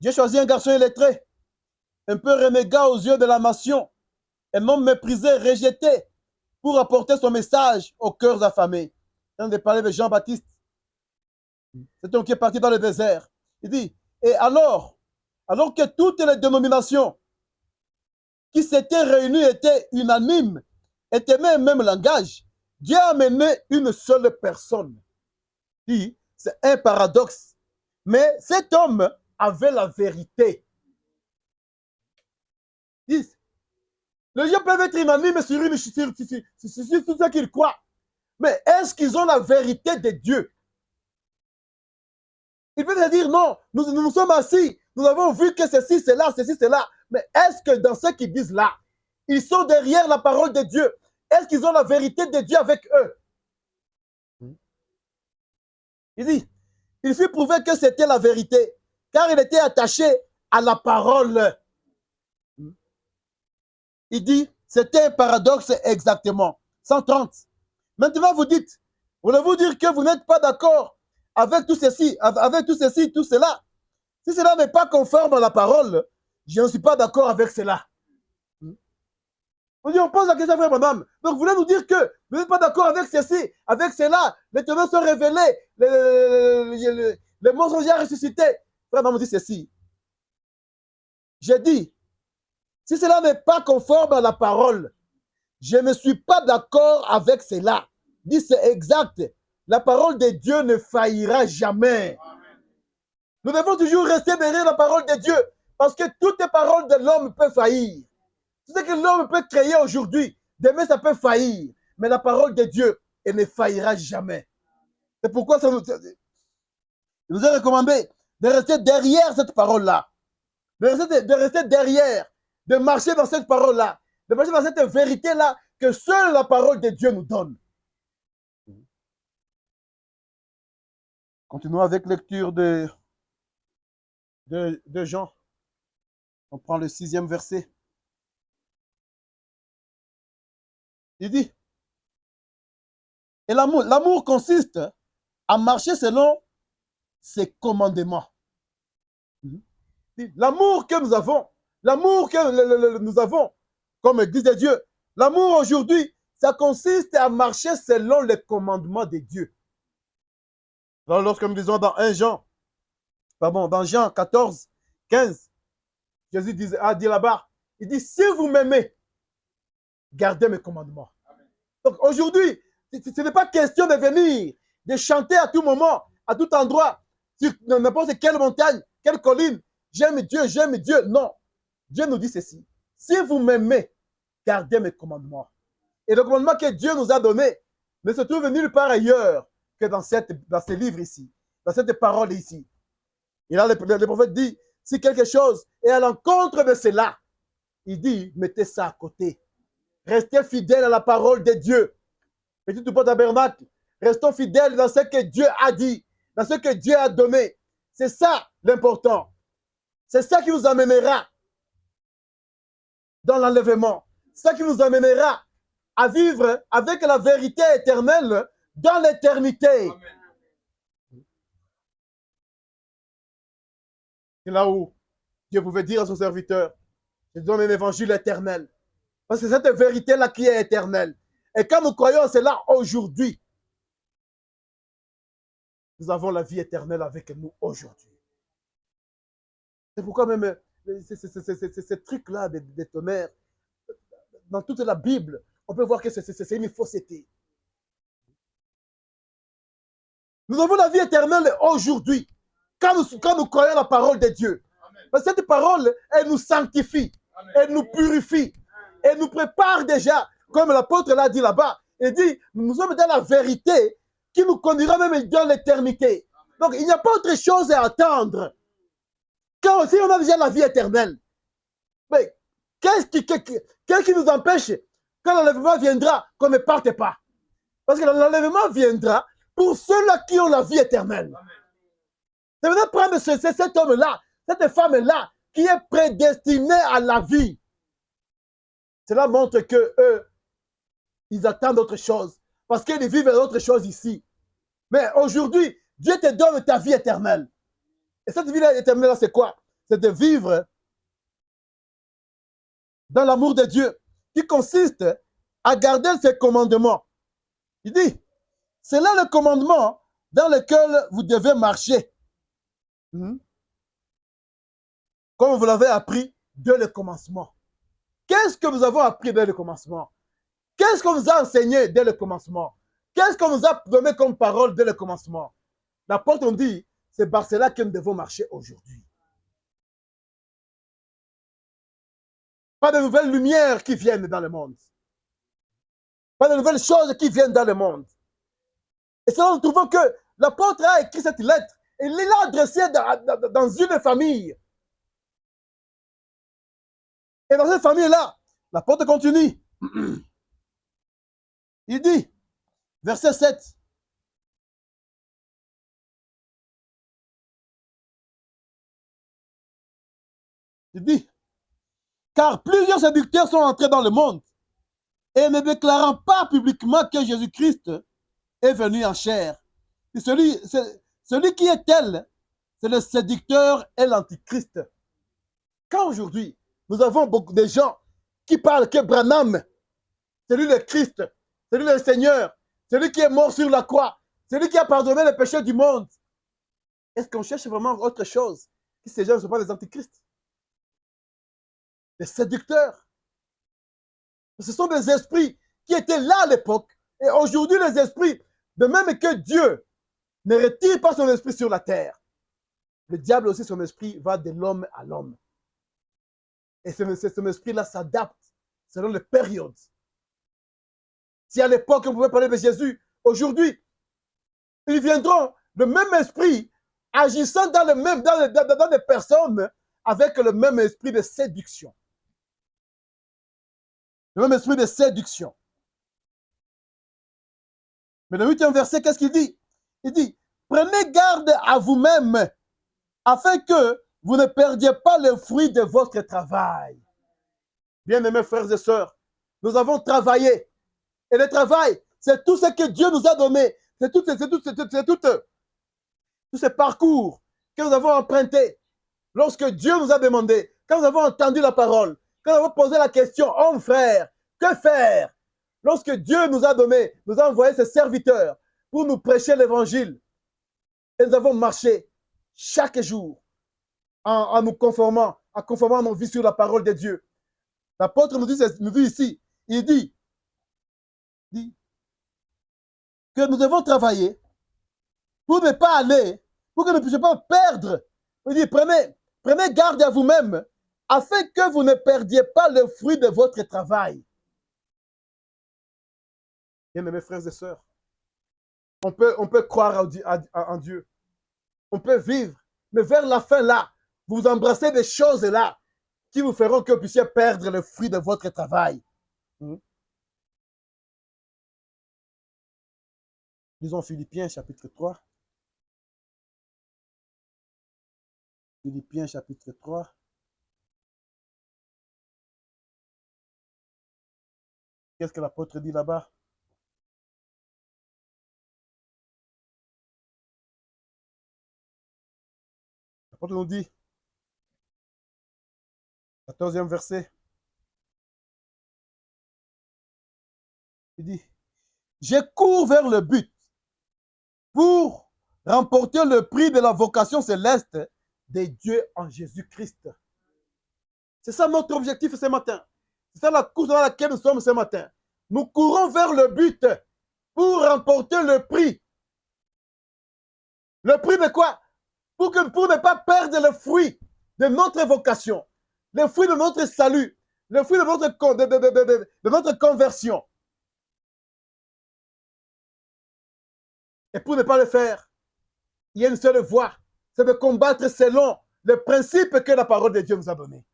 Dieu choisit un garçon illettré, un peu renégat aux yeux de la nation, un homme méprisé, rejeté, pour apporter son message aux cœurs affamés. On de parler de Jean-Baptiste. C'est un qui est parti dans le désert. Il dit, et alors que toutes les dénominations qui s'étaient réunies étaient unanimes, étaient même langage, Dieu a amené une seule personne. C'est un paradoxe. Mais cet homme avait la vérité. Les gens peuvent être unanimes sur tout ce qu'ils croient. Mais est-ce qu'ils ont la vérité de Dieu? Ils peuvent se dire non, nous sommes assis, nous avons vu que ceci, c'est là, ceci, c'est là. Mais est-ce que dans ce qu'ils disent là, ils sont derrière la parole de Dieu? Est-ce qu'ils ont la vérité de Dieu avec eux? Il dit, il fut prouvé que c'était la vérité, car il était attaché à la parole. Il dit, c'était un paradoxe exactement. 130. Maintenant, vous dites, voulez-vous dire que vous n'êtes pas d'accord avec tout ceci, tout cela? Si cela n'est pas conforme à la parole, je ne suis pas d'accord avec cela. On pose la question, frère, madame. Donc, vous voulez nous dire que vous n'êtes pas d'accord avec ceci, avec cela, les témoins sont révélés, les mensongers ressuscités. Frère, maman dit ceci. J'ai dit, si cela n'est pas conforme à la parole, je ne suis pas d'accord avec cela. Dit, c'est exact. La parole de Dieu ne faillira jamais. Nous devons toujours rester derrière la parole de Dieu, parce que toutes les paroles de l'homme peuvent faillir. Tout ce que l'homme peut créer aujourd'hui, demain ça peut faillir. Mais la parole de Dieu, elle ne faillira jamais. C'est pourquoi il nous est recommandé de rester derrière cette parole-là. De rester derrière, de marcher dans cette parole-là, de marcher dans cette vérité-là que seule la parole de Dieu nous donne. Continuons avec lecture de Jean. On prend le 6e verset. Il dit, et l'amour consiste à marcher selon ses commandements. L'amour que nous avons, comme Église de Dieu, l'amour aujourd'hui, ça consiste à marcher selon les commandements de Dieu. Alors, lorsque nous disons dans dans Jean 14, 15, Jésus a dit là-bas, il dit, si vous m'aimez, gardez mes commandements. Amen. Donc aujourd'hui, ce n'est pas question de venir, de chanter à tout moment, à tout endroit, sur n'importe quelle montagne, quelle colline, j'aime Dieu, j'aime Dieu. Non. Dieu nous dit ceci. Si vous m'aimez, gardez mes commandements. Et le commandement que Dieu nous a donné ne se trouve nulle part ailleurs que dans ce livre ici, dans cette parole ici. Et là, le prophète dit, si quelque chose est à l'encontre de cela, il dit, mettez ça à côté. Restez fidèles à la parole de Dieu. Petit tout tabernacle, restons fidèles dans ce que Dieu a dit, dans ce que Dieu a donné. C'est ça l'important. C'est ça qui nous amènera dans l'enlèvement. C'est ça qui nous amènera à vivre avec la vérité éternelle dans l'éternité. C'est là où Dieu pouvait dire à son serviteur, je donne un évangile éternel. Parce que c'est cette vérité-là qui est éternelle. Et quand nous croyons à cela aujourd'hui, nous avons la vie éternelle avec nous aujourd'hui. C'est pourquoi même ces trucs-là des tonnerres, dans toute la Bible, on peut voir que c'est une fausseté. Nous avons la vie éternelle aujourd'hui, quand nous croyons la parole de Dieu. Parce que cette parole, elle nous sanctifie, elle nous purifie, elle nous prépare déjà, comme l'apôtre l'a dit là-bas. Il dit, nous sommes dans la vérité qui nous conduira même dans l'éternité. Donc, il n'y a pas autre chose à attendre. Quand si on a déjà la vie éternelle, mais qu'est-ce qui nous empêche, quand l'enlèvement viendra, qu'on ne parte pas? Parce que l'enlèvement viendra pour ceux-là qui ont la vie éternelle. C'est maintenant prendre cet homme-là, cette femme-là, qui est prédestinée à la vie. Cela montre que eux, ils attendent autre chose. parce qu'ils vivent autre chose ici. Mais aujourd'hui, Dieu te donne ta vie éternelle. Et cette vie éternelle, c'est quoi? C'est de vivre dans l'amour de Dieu, qui consiste à garder ses commandements. Il dit, c'est là le commandement dans lequel vous devez marcher. Comme vous l'avez appris dès le commencement. Qu'est-ce que nous avons appris dès le commencement? Qu'est-ce qu'on nous a enseigné dès le commencement? Qu'est-ce qu'on nous a donné comme parole dès le commencement? L'apôtre on dit, c'est par cela que nous devons marcher aujourd'hui. Pas de nouvelles lumières qui viennent dans le monde. Pas de nouvelles choses qui viennent dans le monde. Et c'est là nous trouvons que l'apôtre a écrit cette lettre et il l'a adressée dans une famille. Et dans cette famille-là, l'apôtre continue. Il dit, verset 7. Il dit, car plusieurs séducteurs sont entrés dans le monde et ne déclarant pas publiquement que Jésus-Christ est venu en chair. Et celui qui est tel, c'est le séducteur et l'antichrist. Quand aujourd'hui, nous avons beaucoup de gens qui parlent que Branham, c'est lui le Christ, c'est lui le Seigneur, c'est lui qui est mort sur la croix, c'est lui qui a pardonné les péchés du monde. Est-ce qu'on cherche vraiment autre chose? Que ces gens ne sont pas des antichrists? Des séducteurs. Ce sont des esprits qui étaient là à l'époque. Et aujourd'hui, les esprits, de même que Dieu ne retire pas son esprit sur la terre, le diable aussi, son esprit va de l'homme à l'homme. Et son esprit-là s'adapte selon les périodes. Si à l'époque, on pouvait parler de Jésus, aujourd'hui, ils viendront, le même esprit, agissant dans des personnes avec le même esprit de séduction. Le même esprit de séduction. Mais le 8e verset, qu'est-ce qu'il dit? Il dit, prenez garde à vous-même, afin que vous ne perdiez pas le fruit de votre travail. Bien-aimés frères et sœurs, nous avons travaillé. Et le travail, c'est tout ce que Dieu nous a donné. C'est tout ce parcours que nous avons emprunté. Lorsque Dieu nous a demandé, quand nous avons entendu la parole, quand nous avons posé la question, homme frère, que faire? Lorsque Dieu nous a donné, nous a envoyé ses serviteurs pour nous prêcher l'évangile. Et nous avons marché chaque jour en nous conformant, en conformant nos vies sur la parole de Dieu. L'apôtre nous dit ici, il dit que nous devons travailler pour ne pas aller, pour que nous ne puissions pas perdre. Il dit, prenez garde à vous-même, afin que vous ne perdiez pas le fruit de votre travail. Bien-aimés frères et sœurs, on peut croire en Dieu. On peut vivre, mais vers la fin là, vous embrassez des choses là qui vous feront que vous puissiez perdre le fruit de votre travail. Lisons Philippiens chapitre 3. Philippiens chapitre 3. Qu'est-ce que l'apôtre dit là-bas? L'apôtre nous dit, 14e verset, il dit, je cours vers le but pour remporter le prix de la vocation céleste des dieux en Jésus-Christ. C'est ça notre objectif ce matin. C'est ça la course dans laquelle nous sommes ce matin. Nous courons vers le but pour remporter le prix. Le prix de quoi? Pour ne pas perdre le fruit de notre vocation, le fruit de notre salut, le fruit de notre conversion. Et pour ne pas le faire, il y a une seule voie, c'est de combattre selon le principe que la parole de Dieu nous a donné.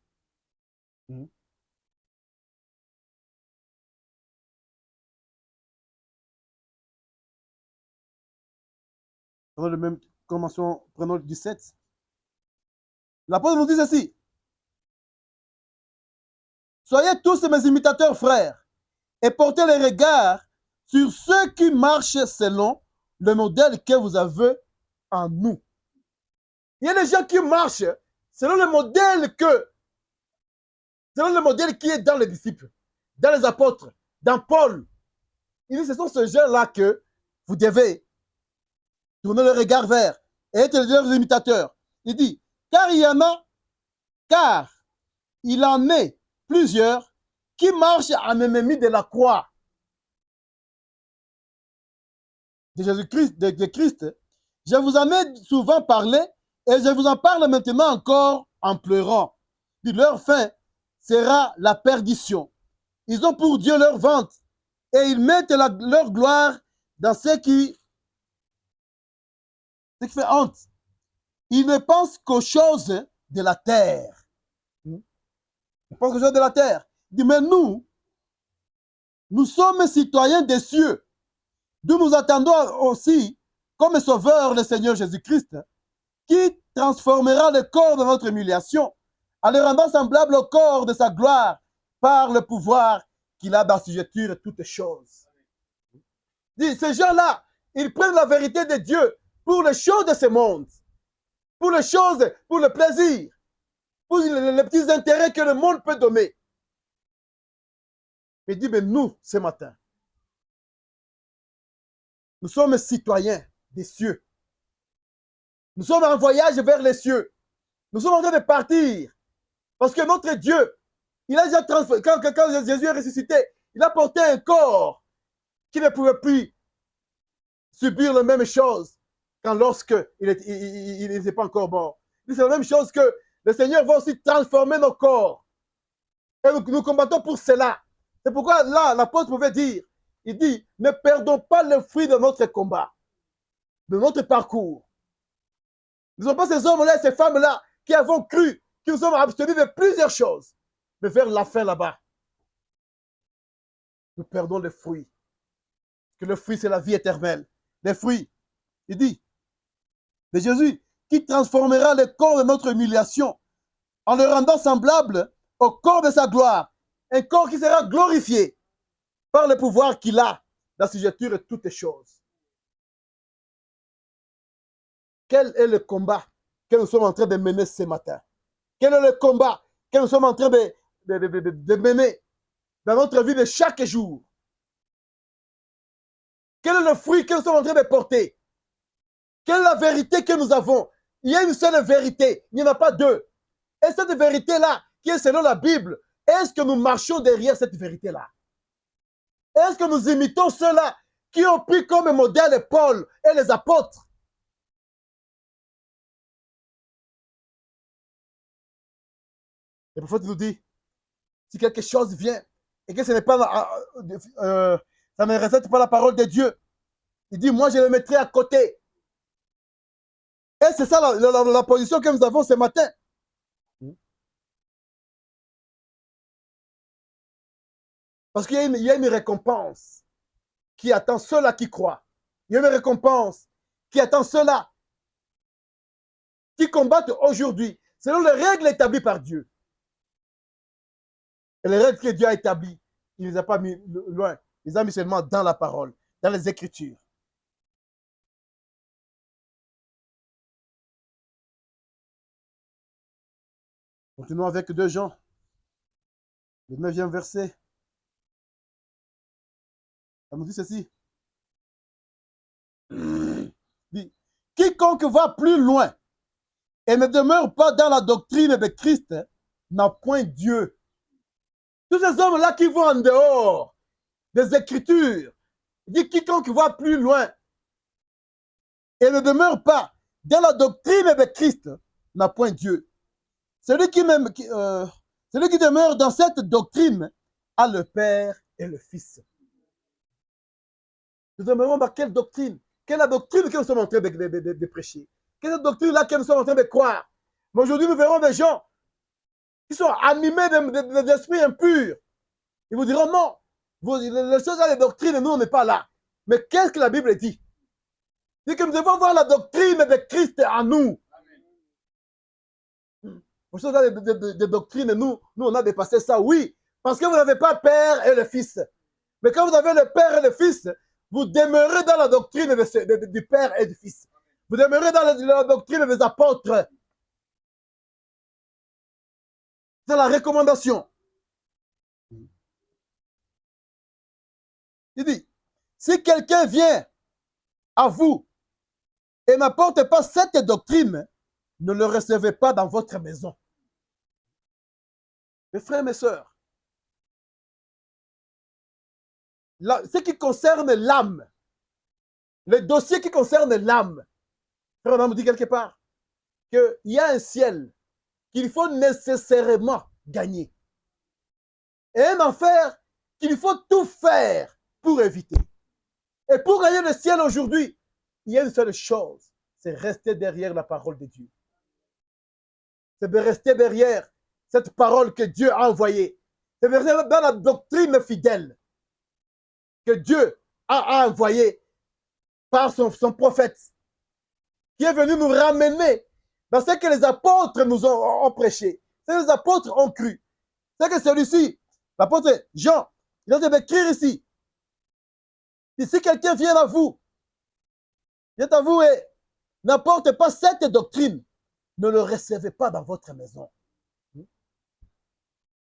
Prenons le même, prenons le 17. L'apôtre nous dit ceci. Soyez tous mes imitateurs, frères, et portez les regards sur ceux qui marchent selon le modèle que vous avez en nous. Il y a des gens qui marchent selon le modèle qui est dans les disciples, dans les apôtres, dans Paul. Il dit, ce sont ces gens-là que vous devez tourner le regard vers et être leurs imitateurs. Il dit, car il en est plusieurs qui marchent en ennemi de la croix de Jésus-Christ, de Christ. Je vous en ai souvent parlé et je vous en parle maintenant encore en pleurant. Leur fin sera la perdition. Ils ont pour Dieu leur ventre et ils mettent leur gloire dans ce qui fait honte. Ils ne pensent qu'aux choses de la terre. Ils pensent aux choses de la terre. Il dit, mais nous sommes citoyens des cieux, d'où nous attendons aussi, comme sauveur, le Seigneur Jésus-Christ, qui transformera le corps de notre humiliation en le rendant semblable au corps de sa gloire par le pouvoir qu'il a d'assujettir toutes choses. Dit, ces gens-là, ils prennent la vérité de Dieu pour les choses de ce monde, pour les choses, pour le plaisir, pour les petits intérêts que le monde peut donner. Il dit, mais nous, ce matin, nous sommes citoyens des cieux. Nous sommes en voyage vers les cieux. Nous sommes en train de partir. Parce que notre Dieu, il a déjà transformé, quand Jésus est ressuscité, il a porté un corps qui ne pouvait plus subir la même chose quand lorsque il n'était pas encore mort. C'est la même chose que le Seigneur va aussi transformer nos corps. Et nous combattons pour cela. C'est pourquoi là, l'apôtre pouvait dire, il dit, ne perdons pas le fruit de notre combat, de notre parcours. Nous ne sommes pas ces hommes-là et ces femmes-là qui avons cru, qui nous sommes abstenus de plusieurs choses. Mais vers la fin là-bas, nous perdons le fruit. Que le fruit, c'est la vie éternelle. Les fruits, il dit, de Jésus, qui transformera le corps de notre humiliation en le rendant semblable au corps de sa gloire. Un corps qui sera glorifié par le pouvoir qu'il a d'assujettir toutes choses. Quel est le combat que nous sommes en train de mener ce matin? Quel est le combat que nous sommes en train de mener dans notre vie de chaque jour? Quel est le fruit que nous sommes en train de porter? Quelle est la vérité que nous avons? Il y a une seule vérité, il n'y en a pas deux. Et cette vérité-là, qui est selon la Bible, est-ce que nous marchons derrière cette vérité-là? Est-ce que nous imitons ceux-là qui ont pris comme modèle Paul et les apôtres? Le prophète nous dit, si quelque chose vient et que ce n'est pas, ça ne respecte pas la parole de Dieu, il dit, moi je le mettrai à côté. Et c'est ça la position que nous avons ce matin. Parce qu'il y a une récompense qui attend ceux-là qui croient. Il y a une récompense qui attend ceux-là qui combattent aujourd'hui selon les règles établies par Dieu. Et les règles que Dieu a établies, il ne les a pas mis loin. Il les a mis seulement dans la parole, dans les Écritures. Continuons avec 2 Jean, le 9e verset. Ça nous dit ceci. Dit, quiconque va plus loin et ne demeure pas dans la doctrine de Christ n'a point Dieu. Tous ces hommes-là qui vont en dehors des Écritures, dit quiconque va plus loin et ne demeure pas dans la doctrine de Christ n'a point Dieu. Celui qui demeure dans cette doctrine a le Père et le Fils. Nous demeurons dans quelle doctrine? Quelle est la doctrine que nous sommes en train de prêcher? Quelle est la doctrine-là que nous sommes en train de croire? Mais aujourd'hui, nous verrons des gens qui sont animés d'esprits impurs. Ils vous diront non, les choses, les doctrines, nous, on n'est pas là. Mais qu'est-ce que la Bible dit? C'est que nous devons voir la doctrine de Christ en nous. Les choses de doctrine, nous, on a dépassé ça, oui. Parce que vous n'avez pas Père et le Fils. Mais quand vous avez le Père et le Fils, vous demeurez dans la doctrine du Père et du Fils. Vous demeurez dans la doctrine des apôtres. C'est la recommandation. Il dit, si quelqu'un vient à vous et n'apporte pas cette doctrine, ne le recevez pas dans votre maison. Mes frères, mes sœurs, ce qui concerne l'âme, le dossier qui concerne l'âme, frère, on nous dit quelque part qu'il y a un ciel qu'il faut nécessairement gagner et un enfer qu'il faut tout faire pour éviter. Et pour gagner le ciel aujourd'hui, il y a une seule chose, c'est rester derrière la parole de Dieu. C'est de rester derrière cette parole que Dieu a envoyée. C'est de rester dans la doctrine fidèle que Dieu a envoyée par son prophète, qui est venu nous ramener dans ce que les apôtres nous ont prêché, ce que les apôtres ont cru. C'est que celui-ci, l'apôtre Jean, il a d'écrire ici. Et si quelqu'un vient à vous et n'apporte pas cette doctrine, ne le recevez pas dans votre maison.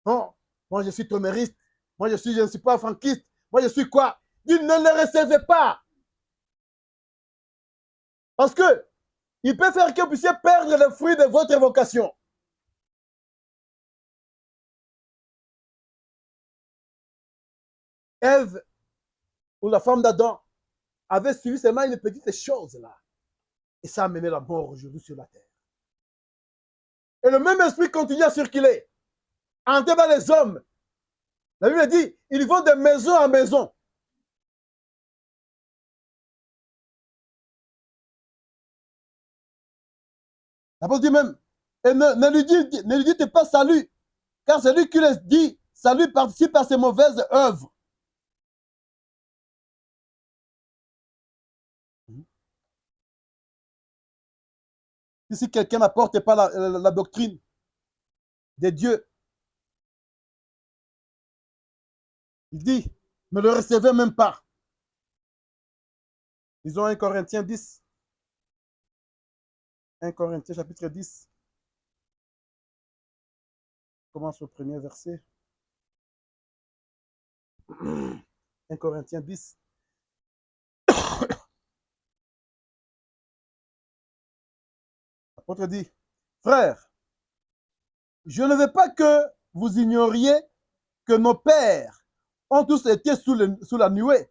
Non, moi je suis thomériste, moi je ne suis pas franquiste, moi je suis quoi? Dieu, ne le recevez pas. Parce que il peut faire que vous puissiez perdre le fruit de votre vocation. Ève, ou la femme d'Adam, avait suivi seulement une petite chose là. Et ça a mené la mort aujourd'hui sur la terre. Et le même esprit continue à circuler. Entrer dans les hommes. La Bible dit, ils vont de maison en maison. L'apôtre dit même, et ne lui dites pas salut, car celui qui les dit salut participe à ses mauvaises œuvres. Si quelqu'un n'apporte pas la doctrine de Dieu, il dit, ne le recevez même pas. Lisons 1 Corinthiens 10. 1 Corinthiens chapitre 10. On commence au premier verset. 1 Corinthiens 10. L'apôtre dit, frères, je ne veux pas que vous ignoriez que nos pères ont tous été sous la nuée,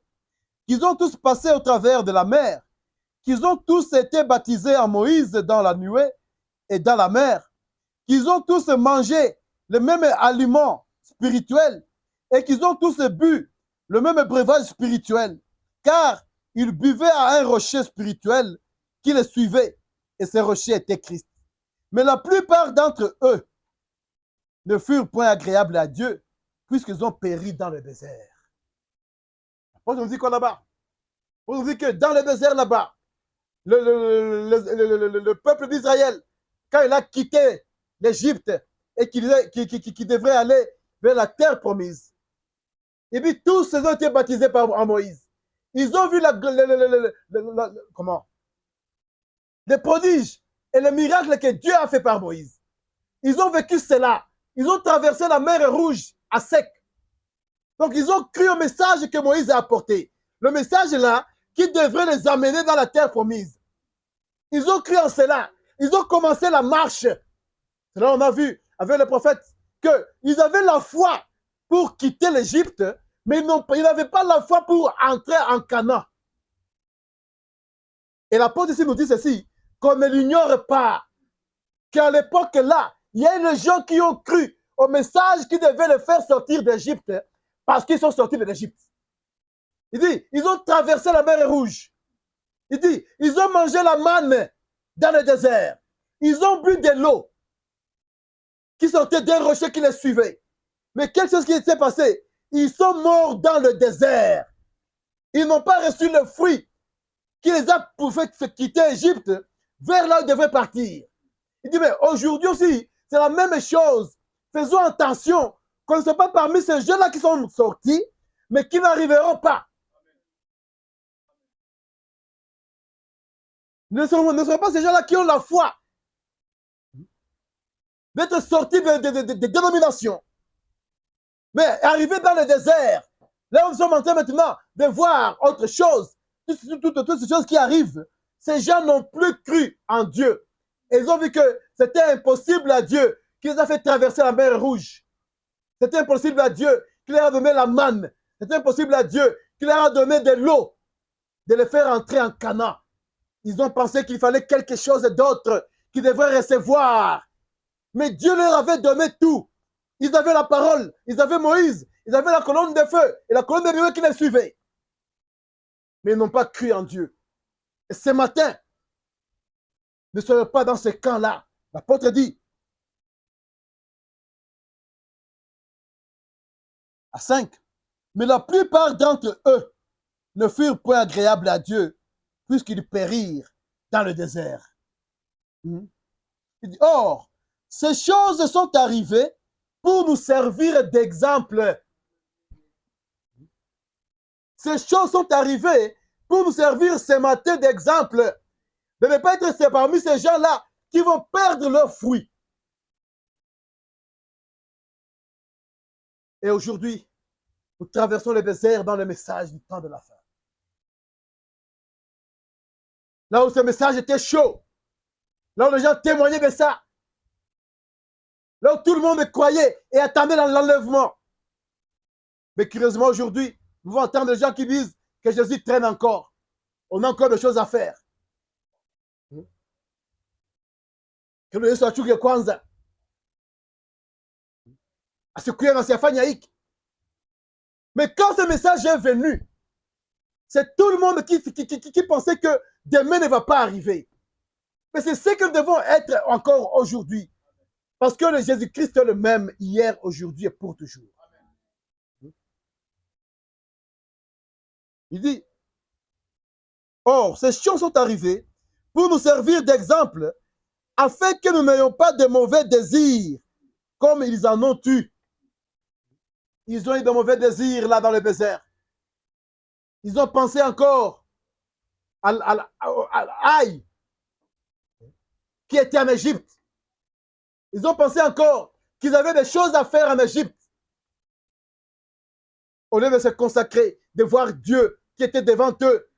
qu'ils ont tous passé au travers de la mer, qu'ils ont tous été baptisés en Moïse dans la nuée et dans la mer, qu'ils ont tous mangé le même aliment spirituel et qu'ils ont tous bu le même breuvage spirituel, car ils buvaient à un rocher spirituel qui les suivait, et ce rocher était Christ. Mais la plupart d'entre eux ne furent point agréables à Dieu, puisqu'ils ont péri dans le désert. On nous dit quoi là-bas? On nous dit que dans le désert là-bas, le peuple d'Israël, quand il a quitté l'Égypte et qu'il devrait aller vers la terre promise, et puis tous ont été baptisés par Moïse. Ils ont vu les prodiges et les miracles que Dieu a fait par Moïse. Ils ont vécu cela. Ils ont traversé la mer Rouge à sec. Donc ils ont cru au message que Moïse a apporté. Le message là qui devrait les amener dans la terre promise. Ils ont cru en cela. Ils ont commencé la marche. Là on a vu avec le prophète qu'ils avaient la foi pour quitter l'Égypte, mais ils n'avaient pas la foi pour entrer en Canaan. Et l'apôtre ici nous dit ceci, qu'on ne l'ignore pas, qu'à l'époque là, il y a des gens qui ont cru au message qui devait les faire sortir d'Égypte parce qu'ils sont sortis de l'Égypte. Il dit, ils ont traversé la mer Rouge. Il dit, ils ont mangé la manne dans le désert. Ils ont bu de l'eau qui sortait d'un rocher qui les suivait. Mais quelque chose qui s'est passé, ils sont morts dans le désert. Ils n'ont pas reçu le fruit qui les a fait quitter l'Égypte vers là où ils devraient partir. Il dit, mais aujourd'hui aussi, c'est la même chose. Faisons attention qu'on ne soit pas parmi ces jeunes-là qui sont sortis, mais qui n'arriveront pas. Ne seront pas ces gens-là qui ont la foi d'être sortis des dénominations, mais arriver dans le désert. Là, nous sommes en train maintenant de voir autre chose. Toutes ces choses qui arrivent. Ces gens n'ont plus cru en Dieu. Ils ont vu que c'était impossible à Dieu qui les a fait traverser la mer Rouge. C'était impossible à Dieu qui leur a donné la manne. C'était impossible à Dieu qui leur a donné de l'eau, de les faire entrer en Canaan. Ils ont pensé qu'il fallait quelque chose d'autre qu'ils devraient recevoir. Mais Dieu leur avait donné tout. Ils avaient la parole, ils avaient Moïse, ils avaient la colonne de feu et la colonne de feu qui les suivait. Mais ils n'ont pas cru en Dieu. Et ce matin, ne soyez pas dans ce camp-là. L'apôtre dit, à 5, mais la plupart d'entre eux ne furent point agréables à Dieu, puisqu'ils périrent dans le désert. Il dit, or, ces choses sont arrivées pour nous servir d'exemple. Ces choses sont arrivées pour nous servir ce matin d'exemple. De ne pas être parmi ces gens-là qui vont perdre leurs fruits. Et aujourd'hui, nous traversons le désert dans le message du temps de la fin. Là où ce message était chaud, là où les gens témoignaient de ça, là où tout le monde croyait et attendait l'enlèvement. Mais curieusement, aujourd'hui, nous pouvons entendre des gens qui disent que Jésus traîne encore. On a encore des choses à faire. Que le Yesu achuke kwanza. Asikuye nasiyafanya hiki. Mais quand ce message est venu, c'est tout le monde qui pensait que demain ne va pas arriver. Mais c'est ce que nous devons être encore aujourd'hui. Parce que le Jésus-Christ est le même hier, aujourd'hui et pour toujours. Il dit, or, ces choses sont arrivées pour nous servir d'exemple, afin que nous n'ayons pas de mauvais désirs, comme ils en ont eu. Ils ont eu de mauvais désirs là dans le désert. Ils ont pensé encore à l'Aïe qui était en Égypte. Ils ont pensé encore qu'ils avaient des choses à faire en Égypte. Au lieu de se consacrer, de voir Dieu qui était devant eux,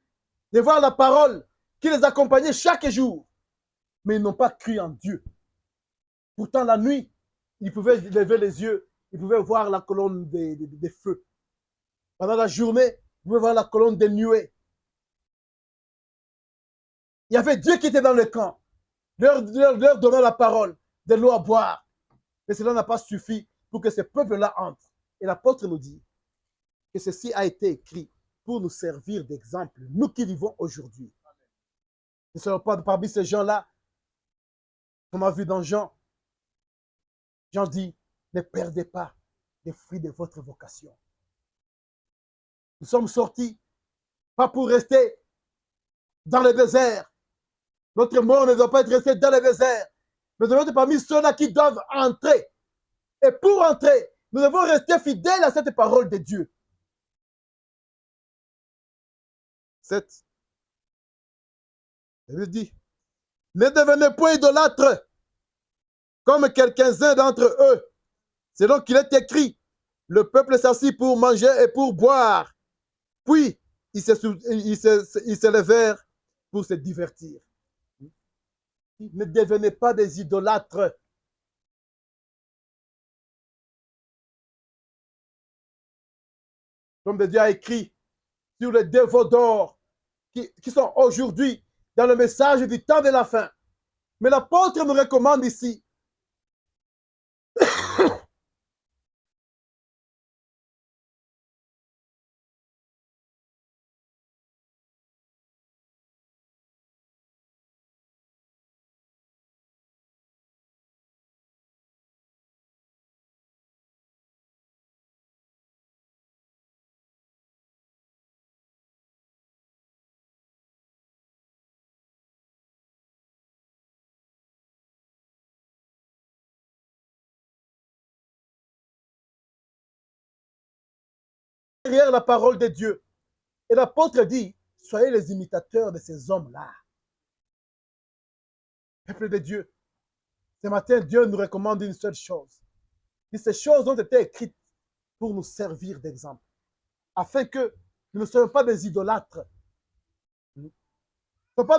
de voir la parole qui les accompagnait chaque jour. Mais ils n'ont pas cru en Dieu. Pourtant, la nuit, ils pouvaient lever les yeux, ils pouvaient voir la colonne des feux. Pendant la journée, ils pouvaient voir la colonne des nuées. Il y avait Dieu qui était dans le camp, leur donnant la parole, de l'eau à boire. Mais cela n'a pas suffi pour que ce peuple-là entre. Et l'apôtre nous dit que ceci a été écrit pour nous servir d'exemple, nous qui vivons aujourd'hui. Ne soyons pas parmi ces gens-là, comme on a vu dans Jean. Jean dit, ne perdez pas les fruits de votre vocation. Nous sommes sortis, pas pour rester dans le désert. Notre mort ne doit pas être restée dans le désert. Mais nous devons être parmi ceux-là qui doivent entrer. Et pour entrer, nous devons rester fidèles à cette parole de Dieu. 7. Il dit, ne devenez point idolâtres, comme quelques-uns d'entre eux. C'est donc qu'il est écrit, le peuple s'assit pour manger et pour boire. Puis, ils se levèrent pour se divertir. Ne devenez pas des idolâtres. Comme Dieu a écrit sur les dévots d'or qui sont aujourd'hui dans le message du temps de la fin. Mais l'apôtre nous recommande ici derrière la parole de Dieu. Et l'apôtre dit, soyez les imitateurs de ces hommes-là. Peuple de Dieu, ce matin, Dieu nous recommande une seule chose. Et ces choses ont été écrites pour nous servir d'exemple, afin que nous ne soyons pas des idolâtres. Nous ne soyons pas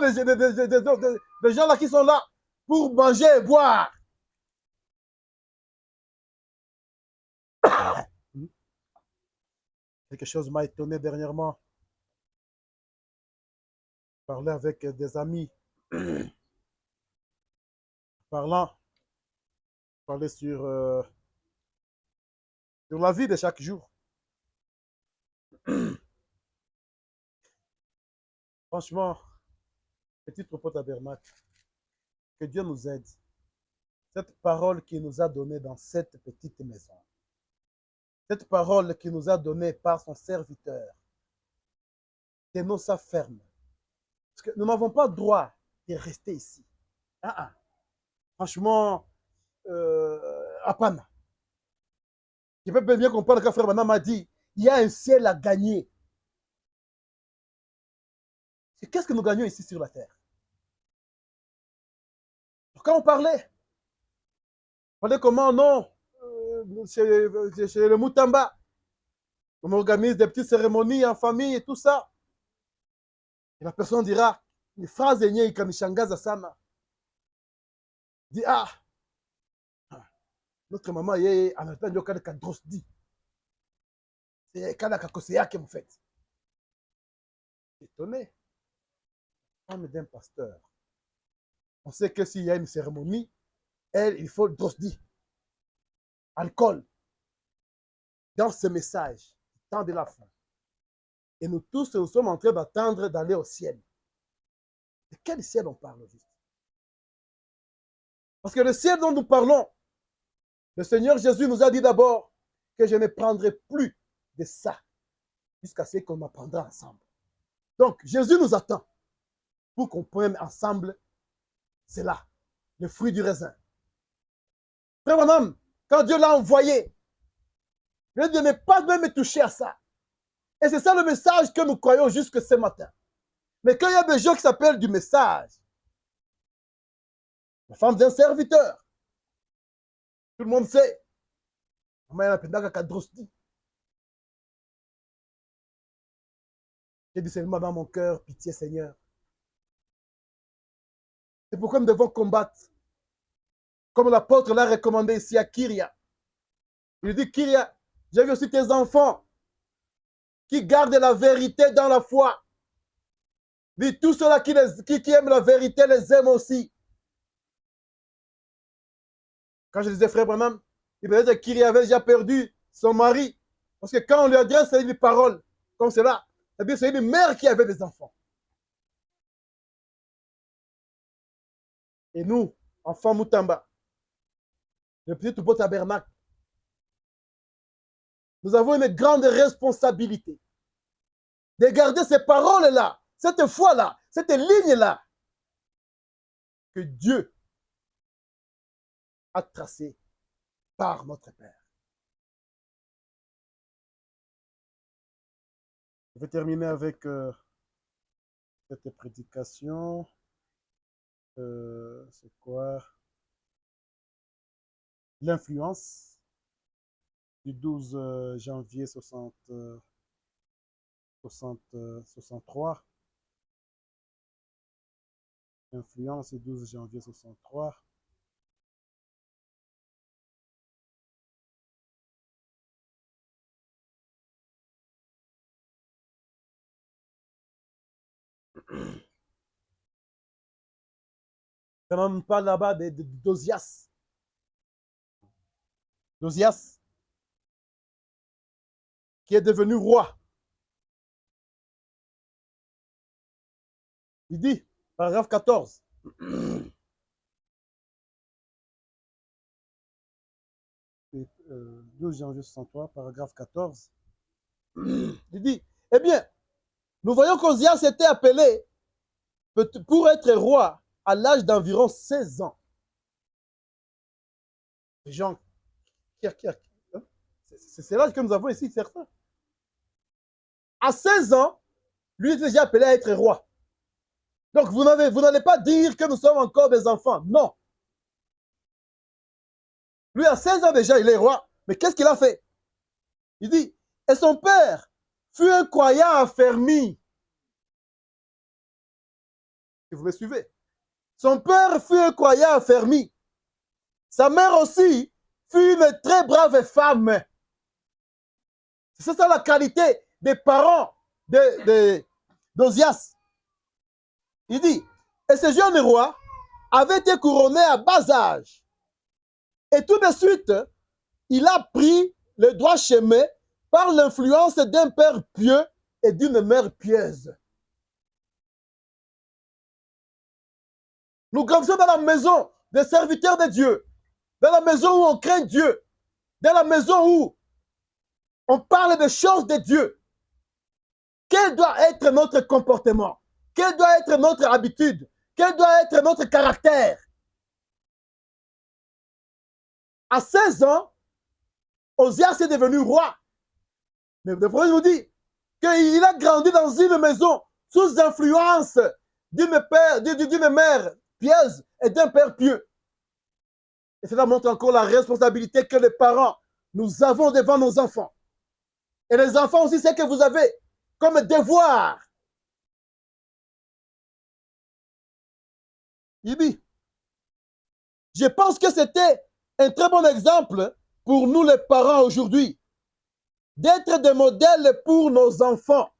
des gens là qui sont là pour manger et boire. Quelque chose m'a étonné dernièrement. Je parlais avec des amis. Parler sur la vie de chaque jour. Franchement, petit propos tabernacle, que Dieu nous aide. Cette parole qu'il nous a donnée dans cette petite maison, cette parole qu'il nous a donnée par son serviteur, tenons ça ferme. Parce que nous n'avons pas le droit de rester ici. Franchement, à Pana. Je peux bien comprendre que frère Manam m'a dit, il y a un ciel à gagner. Qu'est-ce que nous gagnons ici sur la terre? Quand on parlait comment non, chez le Moutamba, on organise des petites cérémonies en famille et tout ça. Et la personne dira, une phrase yenye ikanishangaza sana. Dit, notre maman yeye anataka ndio kale kadrosdi. C'est kana kakose yake en fait. Étonné. Femme d'un pasteur. On sait que s'il y a une cérémonie, il faut le drosdi. Alcool. Dans ce message, temps de la fin. Et nous tous, nous sommes en train d'attendre d'aller au ciel. De quel ciel on parle juste? Parce que le ciel dont nous parlons, le Seigneur Jésus nous a dit d'abord que je ne prendrai plus de ça jusqu'à ce qu'on apprendra ensemble. Donc, Jésus nous attend pour qu'on prenne ensemble cela, le fruit du raisin. Frère Madame, quand Dieu l'a envoyé, il dit ne pas même toucher à ça. Et c'est ça le message que nous croyons jusque ce matin. Mais quand il y a des gens qui s'appellent du message, la femme d'un serviteur, tout le monde sait. J'ai dit seulement dans mon cœur, pitié Seigneur. C'est pourquoi nous devons combattre. Comme l'apôtre l'a recommandé ici à Kyria. Il dit, Kyria, j'ai vu aussi tes enfants qui gardent la vérité dans la foi. Dit, tous ceux-là qui aiment la vérité les aiment aussi. Quand je disais frère Branham, il me disait que Kyria avait déjà perdu son mari. Parce que quand on lui adresse des paroles comme cela, c'est une mère qui avait des enfants. Et nous, enfants Moutamba, le petit Toupo Tabernacle, nous avons une grande responsabilité de garder ces paroles-là, cette foi-là, cette ligne-là que Dieu a tracée par notre Père. Je vais terminer avec cette prédication. C'est quoi? L'influence du 12 janvier 63. Influence du 12 janvier 63. Quand on parle là-bas d'Ozias. D'Ozias, qui est devenu roi. Il dit, paragraphe 14. 12 janvier 63, paragraphe 14. Il dit, eh bien, nous voyons qu'Ozias était appelé pour être roi à l'âge d'environ 16 ans. Les gens, c'est l'âge que nous avons ici, certains. À 16 ans, lui est déjà appelé à être roi. Donc, vous n'allez pas dire que nous sommes encore des enfants. Non. Lui, à 16 ans déjà, il est roi. Mais qu'est-ce qu'il a fait? Il dit, et son père fut un croyant affermi. Vous me suivez? Son père fut un croyant affermi. Sa mère aussi fut une très brave femme. C'est ça la qualité des parents d'Ozias. Il dit, et ce jeune roi avait été couronné à bas âge. Et tout de suite, il a pris le droit chemin par l'influence d'un père pieux et d'une mère pieuse. Nous grandissons dans la maison des serviteurs de Dieu, dans la maison où on craint Dieu, dans la maison où on parle des choses de Dieu. Quel doit être notre comportement? Quelle doit être notre habitude? Quel doit être notre caractère? À 16 ans, Ozias est devenu roi. Mais le prophète nous dit qu'il a grandi dans une maison sous influence d'une mère pieuse et d'un père pieux. Et cela montre encore la responsabilité que les parents, nous avons devant nos enfants. Et les enfants aussi, c'est que vous avez comme devoir. Ibi, je pense que c'était un très bon exemple pour nous les parents aujourd'hui, d'être des modèles pour nos enfants.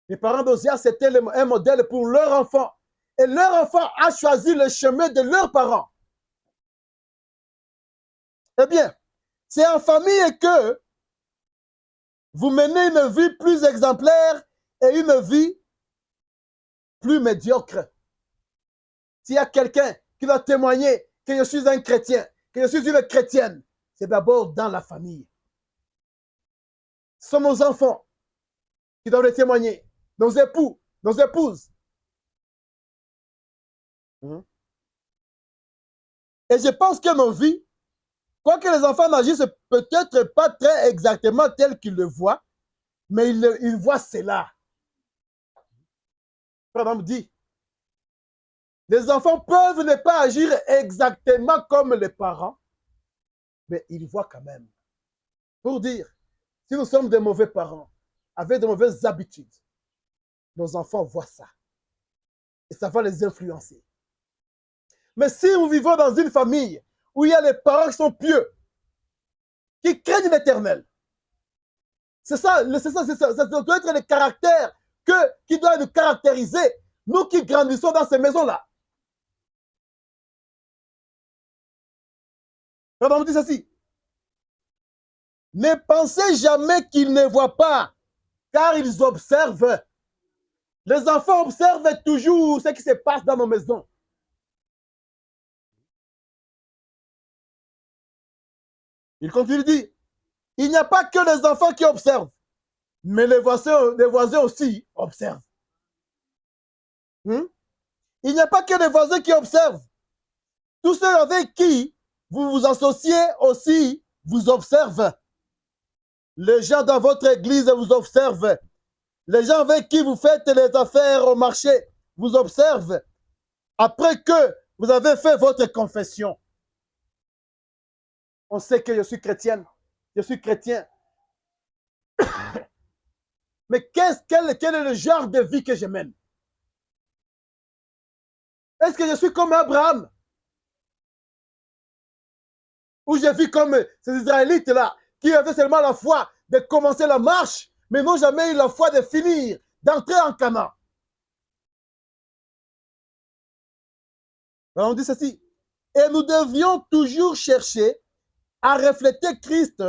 Les parents d'Ozias, c'était un modèle pour leur enfant. Et leur enfant a choisi le chemin de leurs parents. Eh bien, c'est en famille que vous menez une vie plus exemplaire et une vie plus médiocre. S'il y a quelqu'un qui va témoigner que je suis un chrétien, que je suis une chrétienne, c'est d'abord dans la famille. Ce sont nos enfants qui doivent le témoigner, nos époux, nos épouses. Et je pense que nos vies, quoique les enfants n'agissent peut-être pas très exactement tel qu'ils le voient, mais ils voient cela. Par exemple, dit, les enfants peuvent ne pas agir exactement comme les parents, mais ils voient quand même. Pour dire, si nous sommes des mauvais parents, avec de mauvaises habitudes, nos enfants voient ça. Et ça va les influencer. Mais si nous vivons dans une famille où il y a les parents qui sont pieux, qui craignent l'Éternel, c'est ça, ça doit être le caractère qui doit nous caractériser, nous qui grandissons dans ces maisons-là. On dit ceci. Ne pensez jamais qu'ils ne voient pas, car ils observent. Les enfants observent toujours ce qui se passe dans nos maisons. Il continue de dire, il n'y a pas que les enfants qui observent, mais les voisins aussi observent. Il n'y a pas que les voisins qui observent. Tous ceux avec qui vous vous associez aussi vous observent. Les gens dans votre église vous observent. Les gens avec qui vous faites les affaires au marché vous observent. Après que vous avez fait votre confession, on sait que je suis chrétienne, je suis chrétien. Mais quel est le genre de vie que je mène? Est-ce que je suis comme Abraham? Ou je vis comme ces Israélites-là, qui avaient seulement la foi de commencer la marche, mais n'ont jamais eu la foi de finir, d'entrer en Canaan. Alors on dit ceci. Et nous devions toujours chercher à refléter Christ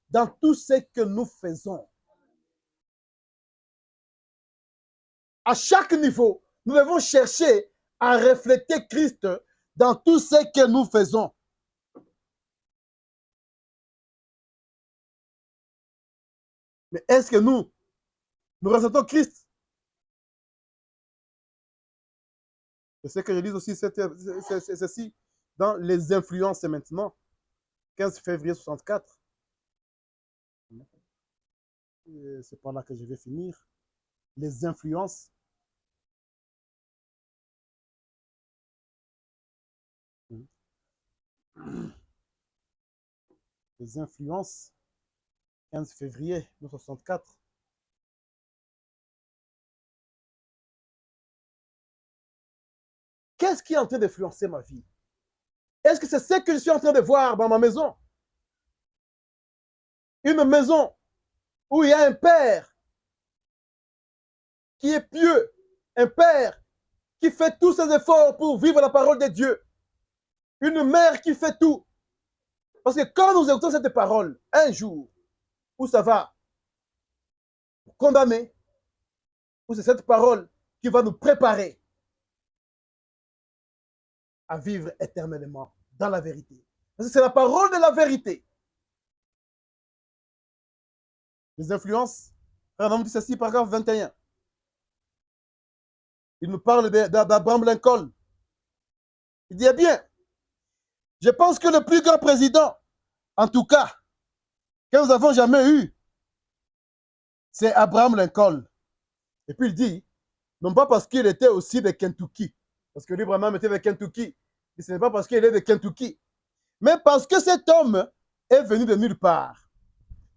dans tout ce que nous faisons. À chaque niveau, nous devons chercher à refléter Christ dans tout ce que nous faisons. Mais est-ce que nous ressentons Christ? C'est ce que je dis aussi, c'est ceci, dans les influences maintenant, 15 février 64. C'est par là que je vais finir. Les influences. Les influences. 15 février 1964. Qu'est-ce qui est en train d'influencer ma vie? Est-ce que c'est ce que je suis en train de voir dans ma maison? Une maison où il y a un père qui est pieux, un père qui fait tous ses efforts pour vivre la parole de Dieu, une mère qui fait tout. Parce que quand nous écoutons cette parole, un jour, où ça va nous condamner, où c'est cette parole qui va nous préparer à vivre éternellement dans la vérité. Parce que c'est la parole de la vérité. Les influences, frère dit ceci, paragraphe 21. Il nous parle d'Abraham Lincoln. Il dit, eh bien, je pense que le plus grand président, en tout cas, que nous avons jamais eu, c'est Abraham Lincoln. Et puis il dit, non pas parce qu'il était aussi de Kentucky, parce que lui, Abraham était de Kentucky. Et ce n'est pas parce qu'il est de Kentucky, mais parce que cet homme est venu de nulle part.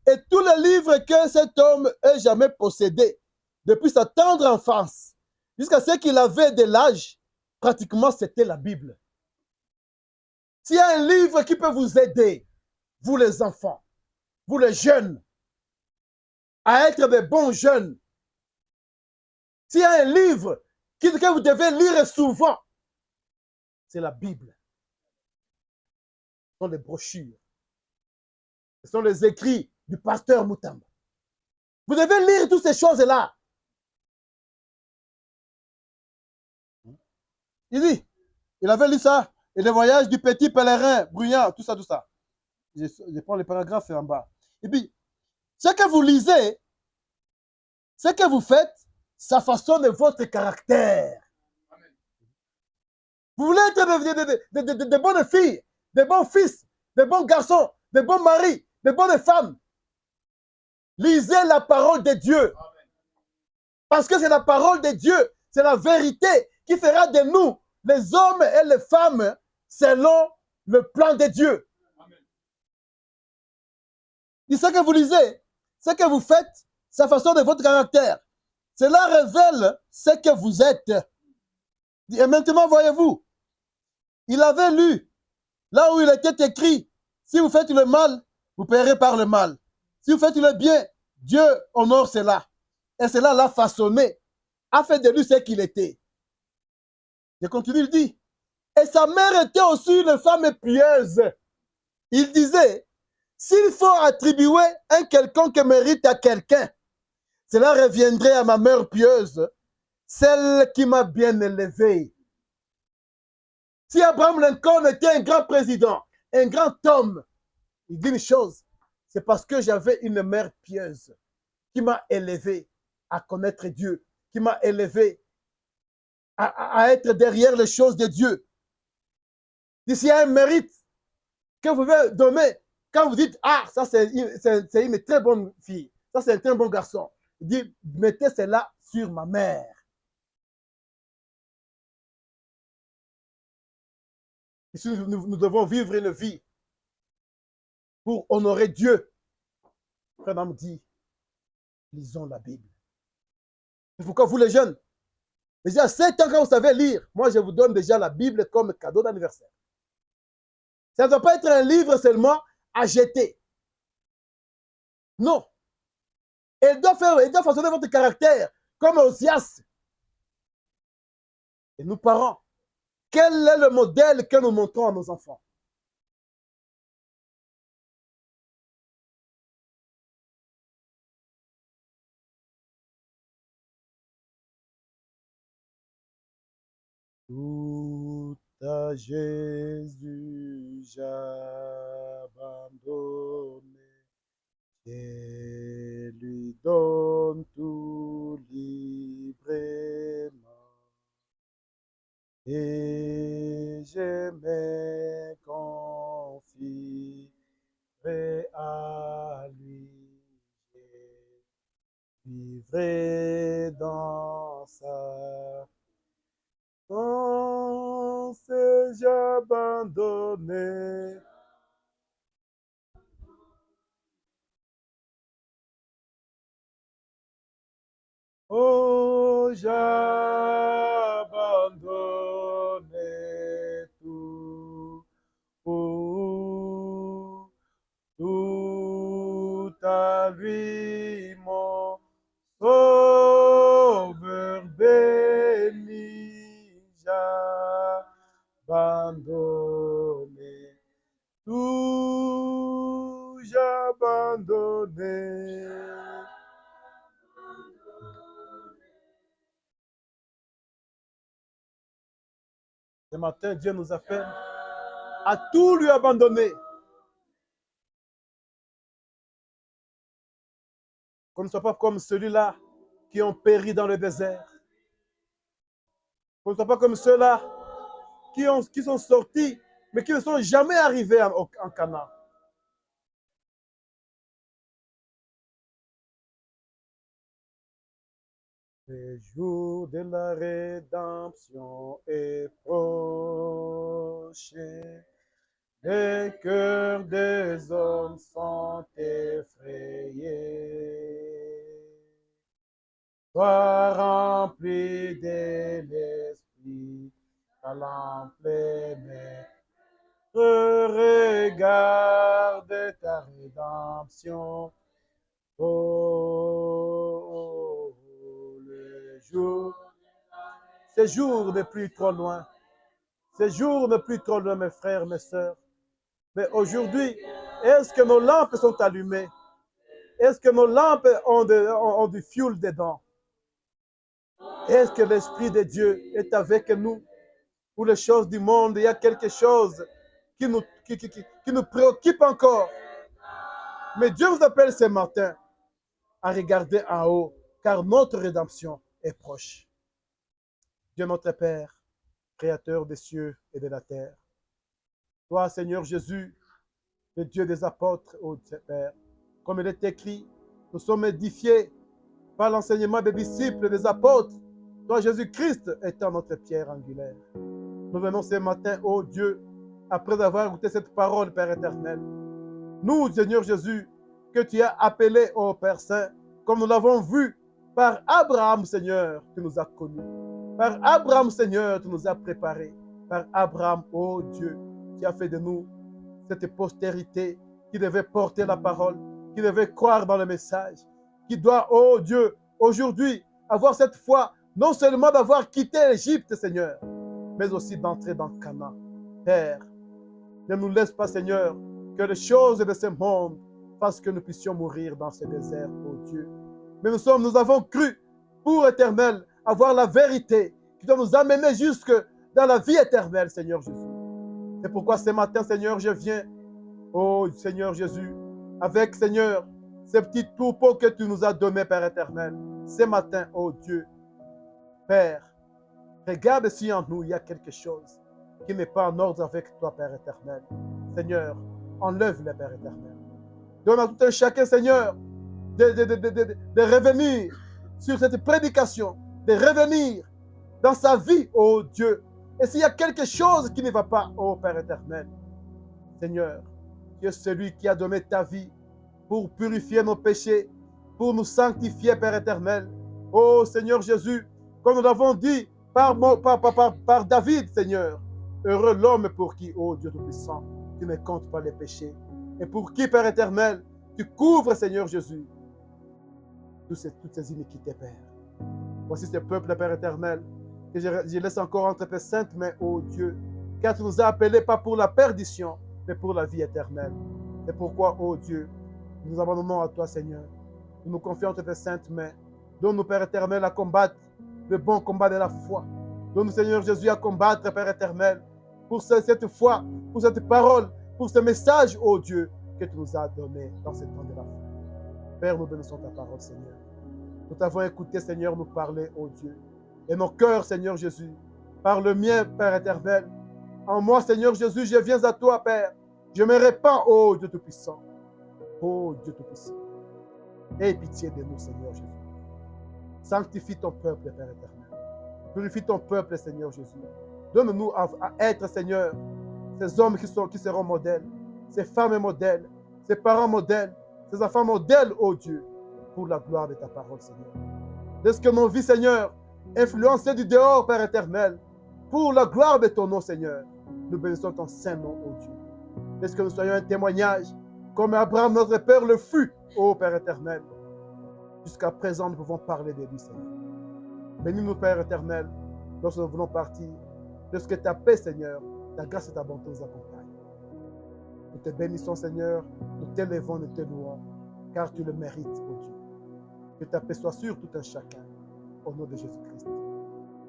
Et tous les livres que cet homme ait jamais possédés, depuis sa tendre enfance, jusqu'à ce qu'il avait de l'âge, pratiquement c'était la Bible. S'il y a un livre qui peut vous aider, vous les enfants, vous les jeunes, à être des bons jeunes, s'il y a un livre que vous devez lire souvent, c'est la Bible. Ce sont les brochures. Ce sont les écrits du pasteur Moutamba. Vous devez lire toutes ces choses-là. Il dit, il avait lu ça, et le voyage du petit pèlerin, bruyant, tout ça, tout ça. Je prends les paragraphes en bas. Et puis, ce que vous lisez, ce que vous faites, ça façonne votre caractère. Vous voulez être de bonnes filles, de bons fils, de bons garçons, de bons maris, de bonnes femmes. Lisez la parole de Dieu. Parce que c'est la parole de Dieu, c'est la vérité qui fera de nous les hommes et les femmes selon le plan de Dieu. Et ce que vous lisez, ce que vous faites, ça façonne de votre caractère. Cela révèle ce que vous êtes. Et maintenant, voyez-vous, il avait lu là où il était écrit, si vous faites le mal, vous paierez par le mal. Si vous faites le bien, Dieu honore cela. Et cela l'a façonné, a fait de lui ce qu'il était. Je continue, il dit, et sa mère était aussi une femme pieuse. Il disait, s'il faut attribuer un quelconque mérite à quelqu'un, cela reviendrait à ma mère pieuse, celle qui m'a bien élevé. Si Abraham Lincoln était un grand président, un grand homme, il dit une chose, c'est parce que j'avais une mère pieuse qui m'a élevé à connaître Dieu, qui m'a élevé à être derrière les choses de Dieu. S'il y a un mérite que vous pouvez donner, quand vous dites, ah, ça c'est une très bonne fille, ça c'est un très bon garçon, il dit, mettez cela sur ma mère. Ici, nous devons vivre une vie pour honorer Dieu. Frère me dit, lisons la Bible. C'est pourquoi vous les jeunes, déjà à 7 ans quand vous savez lire, moi je vous donne déjà la Bible comme cadeau d'anniversaire. Ça ne doit pas être un livre seulement à jeter. Non. Elle doit façonner votre caractère comme Osias. Et nous, parents, quel est le modèle que nous montrons à nos enfants? Tout à Jésus j'abandonne et lui donne tout librement. Et je me confierai à lui. vivrai dans sa danse, j'ai abandonné. Oh, j'ai abandonné tout, tout à lui, mon Sauveur béni, j'ai abandonné tout, j'ai abandonné. Ce matin, Dieu nous appelle à tout lui abandonner. Qu'on ne soit pas comme celui-là qui ont péri dans le désert. Qu'on ne soit pas comme ceux-là qui sont sortis, mais qui ne sont jamais arrivés en Canaan. Le jour de la rédemption est proche. Les cœurs des hommes sont effrayés. Sois rempli de l'esprit, à l'ample regarde ta rédemption. Oh, le jour, ce jour n'est plus trop loin. Ce jour n'est plus trop loin, mes frères, mes sœurs. Mais aujourd'hui, est-ce que nos lampes sont allumées? Est-ce que nos lampes ont du fioul dedans? Est-ce que l'Esprit de Dieu est avec nous? Pour les choses du monde, il y a quelque chose qui nous préoccupe encore. Mais Dieu vous appelle ce matin à regarder en haut, car notre rédemption est proche. Dieu notre Père, Créateur des cieux et de la terre. Toi, Seigneur Jésus, le Dieu des apôtres, ô Père, comme il est écrit, nous sommes édifiés par l'enseignement des disciples, des apôtres. Toi, Jésus-Christ, étant notre pierre angulaire. Nous venons ce matin, ô Dieu, après avoir écouté cette parole, Père éternel. Nous, Seigneur Jésus, que tu as appelé, ô Père Saint, comme nous l'avons vu par Abraham, Seigneur, tu nous as connus. Par Abraham, Seigneur, tu nous as préparés. Par Abraham, ô Dieu, tu as fait de nous cette postérité qui devait porter la parole, qui devait croire dans le message, qui doit, ô Dieu, aujourd'hui, avoir cette foi, non seulement d'avoir quitté l'Égypte, Seigneur, mais aussi d'entrer dans Canaan. Père, ne nous laisse pas, Seigneur, que les choses de ce monde fassent que nous puissions mourir dans ce désert, ô Dieu. Mais nous avons cru, pour éternel, avoir la vérité qui doit nous amener jusque dans la vie éternelle, Seigneur Jésus. C'est pourquoi ce matin, Seigneur, je viens, ô Seigneur Jésus, avec, Seigneur, ces petits troupeaux que tu nous as donnés, Père éternel. Ce matin, ô Dieu, Père, regarde si en nous il y a quelque chose qui n'est pas en ordre avec toi, Père éternel. Seigneur, enlève-le, Père éternel. Donne à tout un chacun, Seigneur, de revenir sur cette prédication, de revenir dans sa vie, ô Dieu. Et s'il y a quelque chose qui ne va pas, ô Père éternel, Seigneur, tu es celui qui a donné ta vie pour purifier nos péchés, pour nous sanctifier, Père éternel. Ô Seigneur Jésus, comme nous l'avons dit par David, Seigneur, heureux l'homme pour qui, ô Dieu Tout-Puissant, tu ne comptes pas les péchés. Et pour qui, Père éternel, tu couvres, Seigneur Jésus, toutes ces iniquités, Père. Voici ce peuple, Père éternel, que je laisse encore entre tes saintes mains, ô Dieu, car tu nous as appelés pas pour la perdition, mais pour la vie éternelle. C'est pourquoi, ô Dieu, nous abandonnons à toi, Seigneur. Nous nous confions entre tes saintes mains. Donne-nous, Père éternel, à combattre le bon combat de la foi. Donne-nous, Seigneur Jésus, à combattre, Père éternel, pour cette foi, pour cette parole, pour ce message, ô Dieu, que tu nous as donné dans ce temps de la foi. Père, nous bénissons ta parole, Seigneur. Nous t'avons écouté, Seigneur, nous parler, ô Dieu. Et nos cœurs, Seigneur Jésus, par le mien, Père éternel. En moi, Seigneur Jésus, je viens à toi, Père. Je me répands, ô Dieu Tout-Puissant. Ô Dieu Tout-Puissant. Aie pitié de nous, Seigneur Jésus. Sanctifie ton peuple, Père éternel. Purifie ton peuple, Seigneur Jésus. Donne-nous à être, Seigneur, ces hommes qui seront modèles, ces femmes modèles, ces parents modèles, ces enfants modèles, ô Dieu, pour la gloire de ta parole, Seigneur. Laisse que nos vies, Seigneur, influencées du dehors, Père éternel, pour la gloire de ton nom, Seigneur. Nous bénissons ton saint nom, ô Dieu. Laisse que nous soyons un témoignage, comme Abraham, notre Père, le fut, ô Père éternel. Jusqu'à présent, nous pouvons parler de lui, Seigneur. Bénis-nous, Père éternel, lorsque nous voulons partir. Lorsque ta paix, Seigneur, ta grâce et ta bonté nous accompagnent. Nous te bénissons, Seigneur, nous t'élevons, nous te louons, car tu le mérites, ô Dieu. Que ta paix soit sur tout un chacun, au nom de Jésus-Christ.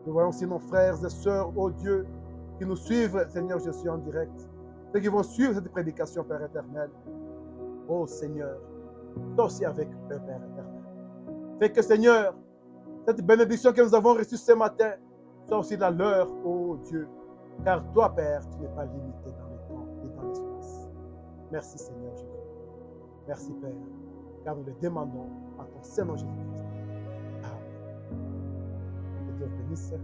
Nous voyons aussi nos frères et sœurs, ô Dieu, qui nous suivent, Seigneur Jésus, en direct. Ceux qui vont suivre cette prédication, Père éternel. Ô Seigneur, sois aussi avec eux, Père éternel. Fais que, Seigneur, cette bénédiction que nous avons reçue ce matin soit aussi la leur, ô Dieu. Car toi, Père, tu n'es pas limité dans le temps et dans l'espace. Merci, Seigneur Jésus. Merci, Père, car nous le demandons en ton Seigneur Jésus-Christ. Amen. Que Dieu bénisse.